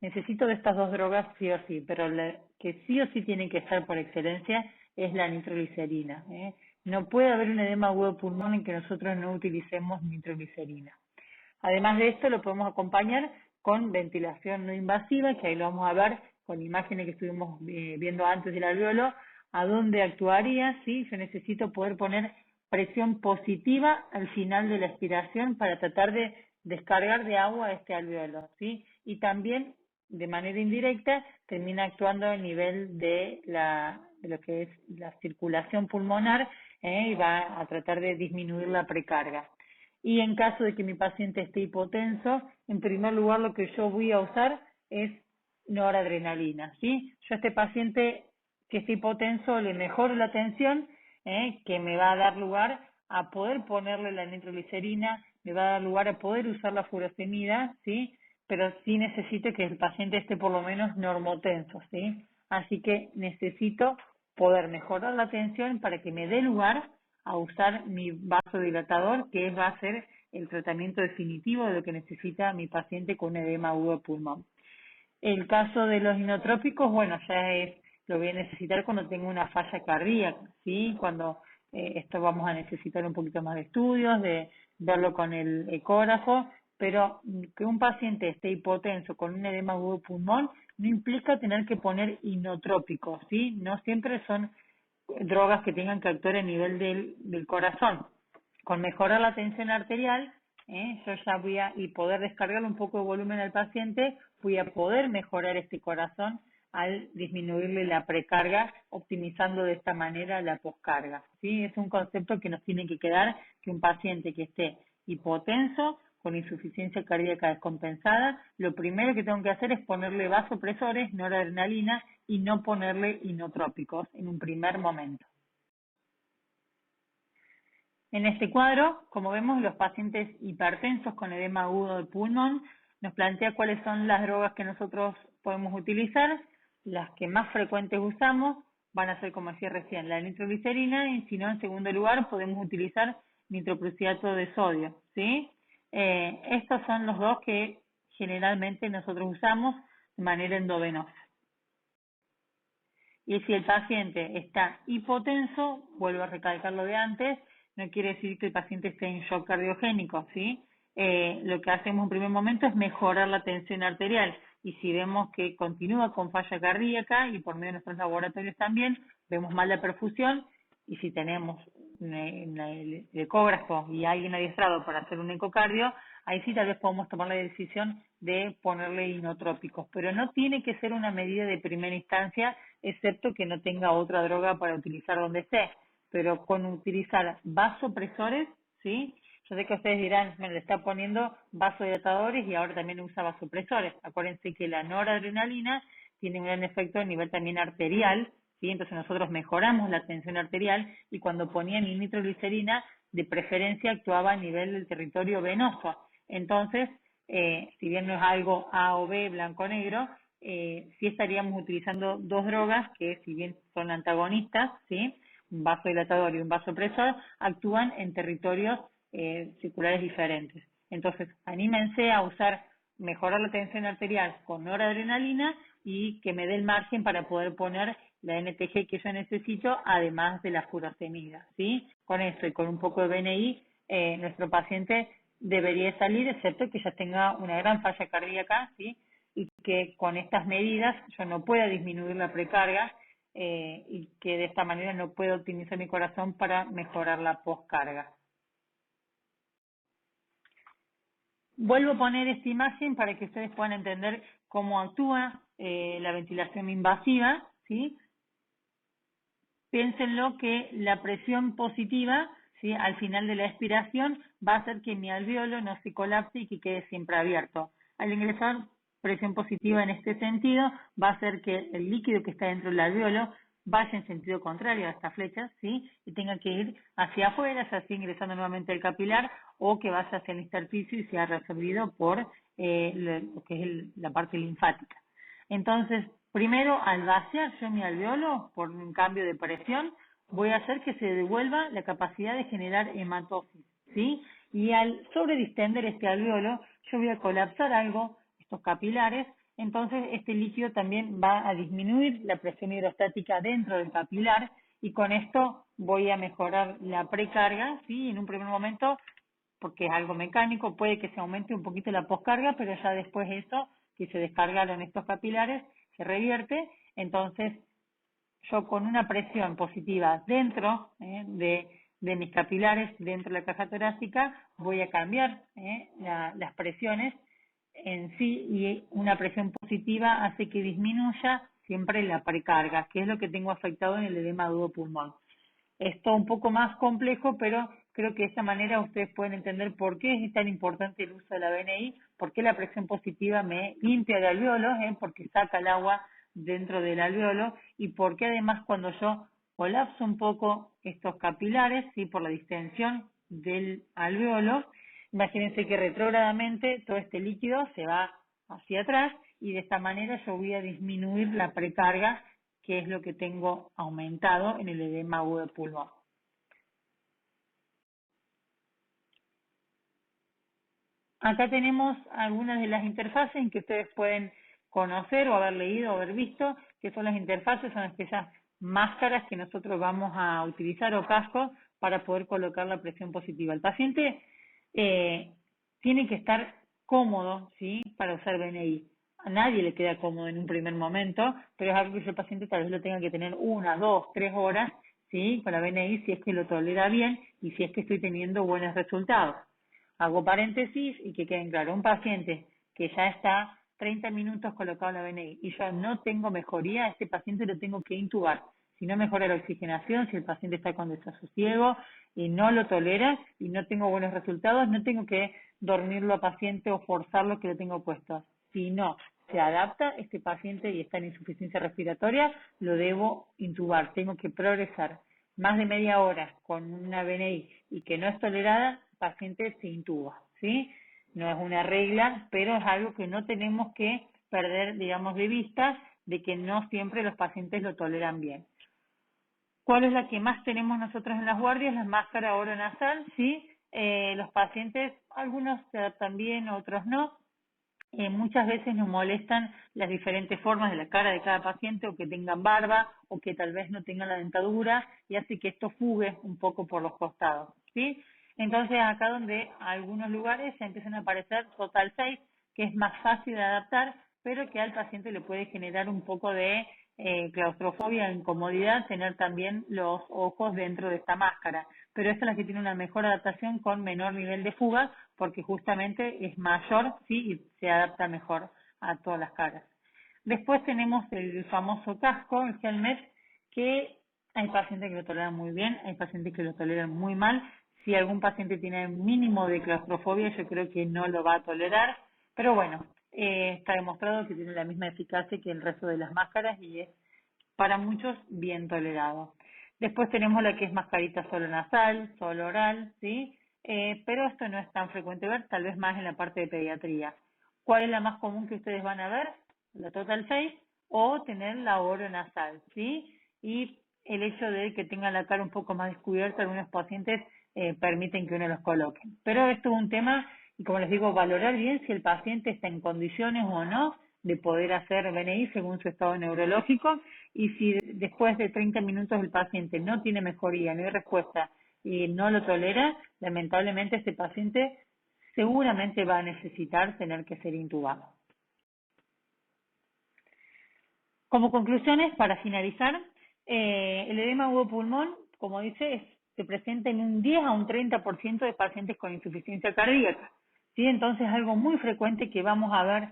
Necesito de estas dos drogas sí o sí, pero la que sí o sí tiene que estar por excelencia es la nitroglicerina, ¿eh? No puede haber un edema agudo de pulmón en que nosotros no utilicemos nitroglicerina. Además de esto, lo podemos acompañar con ventilación no invasiva, que ahí lo vamos a ver con imágenes que estuvimos viendo antes del alveolo, a dónde actuaría, ¿sí? Yo necesito poder poner presión positiva al final de la expiración para tratar de descargar de agua este alveolo, ¿sí? Y también, de manera indirecta, termina actuando a nivel de lo que es la circulación pulmonar, y va a tratar de disminuir la precarga. Y en caso de que mi paciente esté hipotenso, en primer lugar lo que yo voy a usar es noradrenalina, ¿sí? Yo a este paciente que está hipotenso le mejoro la tensión, que me va a dar lugar a poder ponerle la nitroglicerina, me va a dar lugar a poder usar la furosemida, ¿sí? Pero sí necesito que el paciente esté por lo menos normotenso, ¿sí? Así que necesito poder mejorar la tensión para que me dé lugar a usar mi vasodilatador, que va a ser el tratamiento definitivo de lo que necesita mi paciente con edema agudo de pulmón. El caso de los inotrópicos, bueno, ya lo voy a necesitar cuando tenga una falla cardíaca, ¿sí? Cuando esto vamos a necesitar un poquito más de estudios, de verlo con el ecógrafo, pero que un paciente esté hipotenso con un edema agudo de pulmón no implica tener que poner inotrópicos, ¿sí? No siempre son drogas que tengan que actuar a nivel del corazón. Con mejorar la tensión arterial, yo ya y poder descargarle un poco de volumen al paciente, voy a poder mejorar este corazón al disminuirle la precarga, optimizando de esta manera la poscarga. ¿Sí? Es un concepto que nos tiene que quedar, que un paciente que esté hipotenso, con insuficiencia cardíaca descompensada, lo primero que tengo que hacer es ponerle vasopresores, noradrenalina, y no ponerle inotrópicos en un primer momento. En este cuadro, como vemos, los pacientes hipertensos con edema agudo de pulmón nos plantea cuáles son las drogas que nosotros podemos utilizar. Las que más frecuentes usamos van a ser, como decía recién, la nitroglicerina, y si no, en segundo lugar, podemos utilizar nitroprusiato de sodio, ¿sí? Estos son los dos que generalmente nosotros usamos de manera endovenosa. Y si el paciente está hipotenso, vuelvo a recalcar lo de antes, no quiere decir que el paciente esté en shock cardiogénico, ¿sí? Lo que hacemos en primer momento es mejorar la tensión arterial, y si vemos que continúa con falla cardíaca, y por medio de nuestros laboratorios también, vemos mal la perfusión, y si tenemos el ecógrafo y alguien adiestrado para hacer un ecocardio, ahí sí tal vez podemos tomar la decisión de ponerle inotrópicos, pero no tiene que ser una medida de primera instancia, excepto que no tenga otra droga para utilizar donde esté. Pero con utilizar vasopresores, ¿sí? Yo sé que ustedes dirán, bueno, le está poniendo vasodilatadores y ahora también usa vasopresores. Acuérdense que la noradrenalina tiene un gran efecto a nivel también arterial, ¿sí? Entonces nosotros mejoramos la tensión arterial, y cuando ponían nitroglicerina, de preferencia actuaba a nivel del territorio venoso. Entonces, si bien no es algo A o B, blanco o negro, sí estaríamos utilizando dos drogas que, si bien son antagonistas, ¿sí? Un vasodilatador y un vasopresor, actúan en territorios circulares diferentes. Entonces, anímense a mejorar la tensión arterial con noradrenalina, y que me dé el margen para poder poner la NTG que yo necesito, además de la furosemida, ¿sí? Con esto y con un poco de BNI, nuestro paciente debería salir, excepto que ya tenga una gran falla cardíaca, ¿sí? Y que con estas medidas yo no pueda disminuir la precarga, y que de esta manera no pueda optimizar mi corazón para mejorar la poscarga. Vuelvo a poner esta imagen para que ustedes puedan entender cómo actúa la ventilación invasiva, ¿sí? Piénsenlo que la presión positiva, ¿sí? Al final de la expiración va a hacer que mi alveolo no se colapse y que quede siempre abierto. Al ingresar presión positiva en este sentido, va a hacer que el líquido que está dentro del alveolo vaya en sentido contrario a esta flecha, ¿sí? Y tenga que ir hacia afuera, ya sea ingresando nuevamente el capilar, o que vaya hacia el intersticio y sea reabsorbido por lo que es la parte linfática. Entonces, primero, al vaciar yo mi alveolo por un cambio de presión, voy a hacer que se devuelva la capacidad de generar hematosis, ¿sí? Y al sobredistender este alveolo, yo voy a colapsar algo, estos capilares, entonces este líquido también va a disminuir la presión hidrostática dentro del capilar, y con esto voy a mejorar la precarga, ¿sí? En un primer momento, porque es algo mecánico, puede que se aumente un poquito la poscarga, pero ya después eso, que se descargaron estos capilares, se revierte. Entonces, yo con una presión positiva dentro de mis capilares, dentro de la caja torácica, voy a cambiar las presiones en sí, y una presión positiva hace que disminuya siempre la precarga, que es lo que tengo afectado en el edema agudo pulmón. Esto un poco más complejo, pero Creo que de esta manera ustedes pueden entender por qué es tan importante el uso de la BNI, por qué la presión positiva me limpia el alveolo, porque saca el agua dentro del alveolo, y por qué además cuando yo colapso un poco estos capilares, ¿sí? Por la distensión del alveolo, imagínense que retrógradamente todo este líquido se va hacia atrás y de esta manera yo voy a disminuir la precarga, que es lo que tengo aumentado en el edema agudo de pulmón. Acá tenemos algunas de las interfaces en que ustedes pueden conocer o haber leído o haber visto, que son las interfaces, son aquellas máscaras que nosotros vamos a utilizar o cascos para poder colocar la presión positiva. El paciente tiene que estar cómodo, ¿sí? Para usar BNI. A nadie le queda cómodo en un primer momento, pero es algo que el paciente tal vez lo tenga que tener 1, 2, 3 horas, ¿sí? Con la BNI si es que lo tolera bien y si es que estoy teniendo buenos resultados. Hago paréntesis y que queden claro, un paciente que ya está 30 minutos colocado en la BNI y yo no tengo mejoría, a este paciente lo tengo que intubar. Si no mejora la oxigenación, si el paciente está con desasosiego y no lo tolera y no tengo buenos resultados, no tengo que dormirlo a paciente o forzarlo que lo tengo puesto. Si no se adapta este paciente y está en insuficiencia respiratoria, lo debo intubar, tengo que progresar. Más de media hora con una BNI y que no es tolerada, el paciente se intuba, ¿sí? No es una regla, pero es algo que no tenemos que perder, digamos, de vista, de que no siempre los pacientes lo toleran bien. ¿Cuál es la que más tenemos nosotros en las guardias? La máscara oronasal, ¿sí? Los pacientes, algunos se adaptan bien, otros no. Muchas veces nos molestan las diferentes formas de la cara de cada paciente, o que tengan barba, o que tal vez no tengan la dentadura, y hace que esto fugue un poco por los costados, ¿sí? Entonces, acá donde algunos lugares ya empiezan a aparecer Total 6, que es más fácil de adaptar, pero que al paciente le puede generar un poco de claustrofobia e incomodidad tener también los ojos dentro de esta máscara. Pero esta es la que tiene una mejor adaptación con menor nivel de fuga, porque justamente es mayor, sí, y se adapta mejor a todas las caras. Después tenemos el famoso casco, el helmet, que hay pacientes que lo toleran muy bien, hay pacientes que lo toleran muy mal. Si algún paciente tiene un mínimo de claustrofobia, yo creo que no lo va a tolerar, pero bueno, está demostrado que tiene la misma eficacia que el resto de las máscaras y es para muchos bien tolerado. Después tenemos la que es mascarita solo nasal, solo oral, ¿sí? Pero esto no es tan frecuente ver, tal vez más en la parte de pediatría. ¿Cuál es la más común que ustedes van a ver? La Total 6 o tener la oronasal, ¿sí? Y el hecho de que tengan la cara un poco más descubierta, algunos pacientes permiten que uno los coloque. Pero esto es un tema, y como les digo, valorar bien si el paciente está en condiciones o no de poder hacer BNI según su estado neurológico, y si después de 30 minutos el paciente no tiene mejoría, no hay respuesta y no lo tolera, lamentablemente este paciente seguramente va a necesitar tener que ser intubado. Como conclusiones, para finalizar, el edema agudo pulmón, como dice, se presenta en un 10 a un 30% de pacientes con insuficiencia cardíaca, ¿sí? Entonces es algo muy frecuente que vamos a ver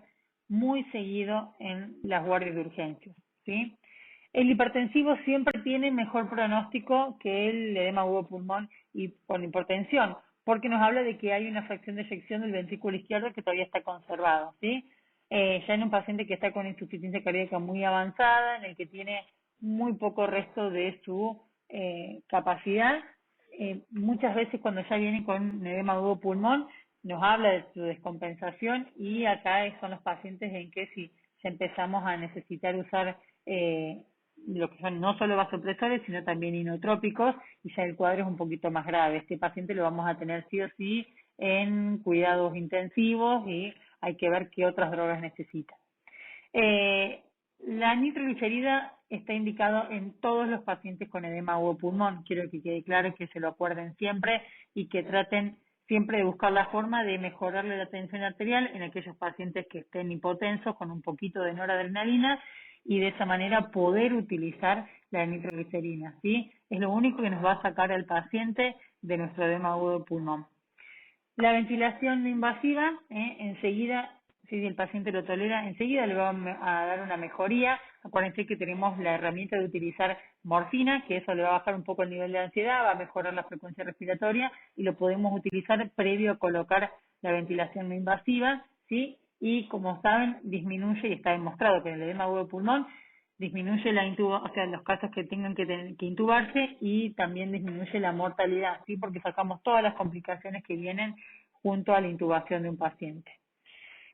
muy seguido en las guardias de urgencias, ¿sí? El hipertensivo siempre tiene mejor pronóstico que el edema agudo pulmón y con hipertensión, porque nos habla de que hay una fracción de eyección del ventrículo izquierdo que todavía está conservado, ¿sí? Ya en un paciente que está con insuficiencia cardíaca muy avanzada, en el que tiene muy poco resto de su capacidad, muchas veces cuando ya viene con un edema agudo pulmón, nos habla de su descompensación, y acá son los pacientes en que si ya empezamos a necesitar usar lo que son no solo vasopresores, sino también inotrópicos, y ya el cuadro es un poquito más grave. Este paciente lo vamos a tener sí o sí en cuidados intensivos y hay que ver qué otras drogas necesita. La nitroglicerida está indicado en todos los pacientes con edema agudo pulmón. Quiero que quede claro, que se lo acuerden siempre y que traten siempre de buscar la forma de mejorarle la tensión arterial en aquellos pacientes que estén hipotensos con un poquito de noradrenalina, y de esa manera poder utilizar la nitroglicerina, ¿sí? Es lo único que nos va a sacar al paciente de nuestro edema agudo de pulmón. La ventilación no invasiva, enseguida, si el paciente lo tolera, enseguida le va a dar una mejoría. Acuérdense que tenemos la herramienta de utilizar morfina, que eso le va a bajar un poco el nivel de ansiedad, va a mejorar la frecuencia respiratoria y lo podemos utilizar previo a colocar la ventilación no invasiva, ¿sí? Y como saben, disminuye, y está demostrado que en el edema agudo de pulmón disminuye o sea, los casos que tengan que intubarse, y también disminuye la mortalidad, ¿sí? Porque sacamos todas las complicaciones que vienen junto a la intubación de un paciente.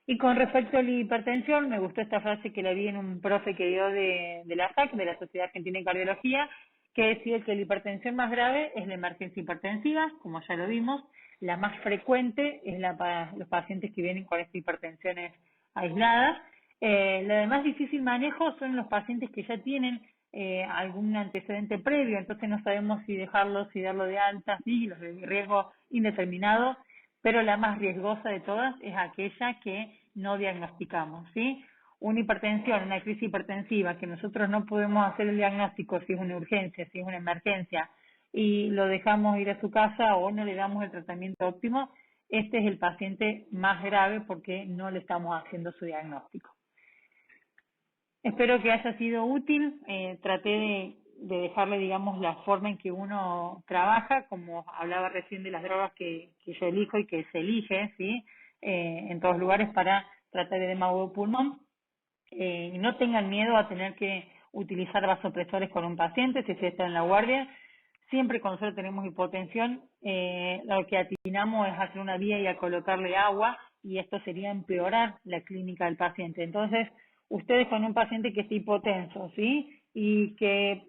Y con respecto a la hipertensión, me gustó esta frase que la vi en un profe que dio de la SAC, de la Sociedad Argentina de Cardiología, que decía que la hipertensión más grave es la emergencia hipertensiva, como ya lo vimos. La más frecuente es para los pacientes que vienen con estas hipertensiones aisladas. La de más difícil manejo son los pacientes que ya tienen algún antecedente previo, entonces no sabemos si dejarlo, si darlo de alta, sí, los de riesgo indeterminado, pero la más riesgosa de todas es aquella que no diagnosticamos, ¿sí? Una hipertensión, una crisis hipertensiva, que nosotros no podemos hacer el diagnóstico si es una urgencia, si es una emergencia, y lo dejamos ir a su casa o no le damos el tratamiento óptimo, este es el paciente más grave porque no le estamos haciendo su diagnóstico. Espero que haya sido útil. Traté de dejarle, digamos, la forma en que uno trabaja, como hablaba recién de las drogas que yo elijo y que se elige, ¿sí? En todos lugares para tratar el edema agudo de pulmón. Y no tengan miedo a tener que utilizar vasopresores con un paciente si se está en la guardia. Siempre cuando nosotros tenemos hipotensión, lo que atinamos es hacer una vía y a colocarle agua, y esto sería empeorar la clínica del paciente. Entonces, ustedes con un paciente que esté hipotenso, ¿sí? Y que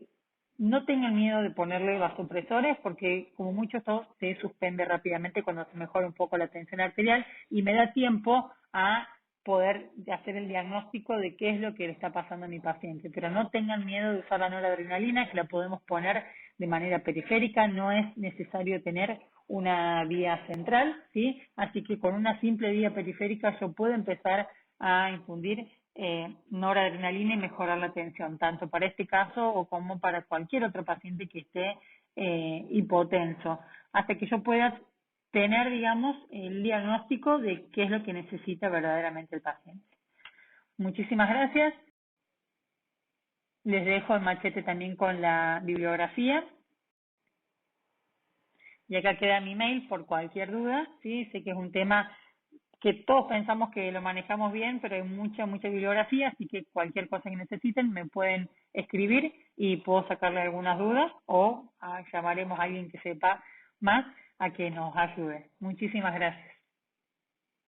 no tengan miedo de ponerle vasopresores, porque como mucho esto se suspende rápidamente cuando se mejora un poco la tensión arterial, y me da tiempo a poder hacer el diagnóstico de qué es lo que le está pasando a mi paciente. Pero no tengan miedo de usar la noradrenalina, que la podemos poner de manera periférica, no es necesario tener una vía central, ¿sí? Así que con una simple vía periférica yo puedo empezar a infundir noradrenalina y mejorar la tensión, tanto para este caso o como para cualquier otro paciente que esté hipotenso, hasta que yo pueda tener, digamos, el diagnóstico de qué es lo que necesita verdaderamente el paciente. Muchísimas gracias. Les dejo el machete también con la bibliografía. Y acá queda mi mail por cualquier duda, ¿sí? Sé que es un tema que todos pensamos que lo manejamos bien, pero hay mucha bibliografía, así que cualquier cosa que necesiten me pueden escribir y puedo sacarle algunas dudas, o llamaremos a alguien que sepa más a que nos ayude. Muchísimas gracias.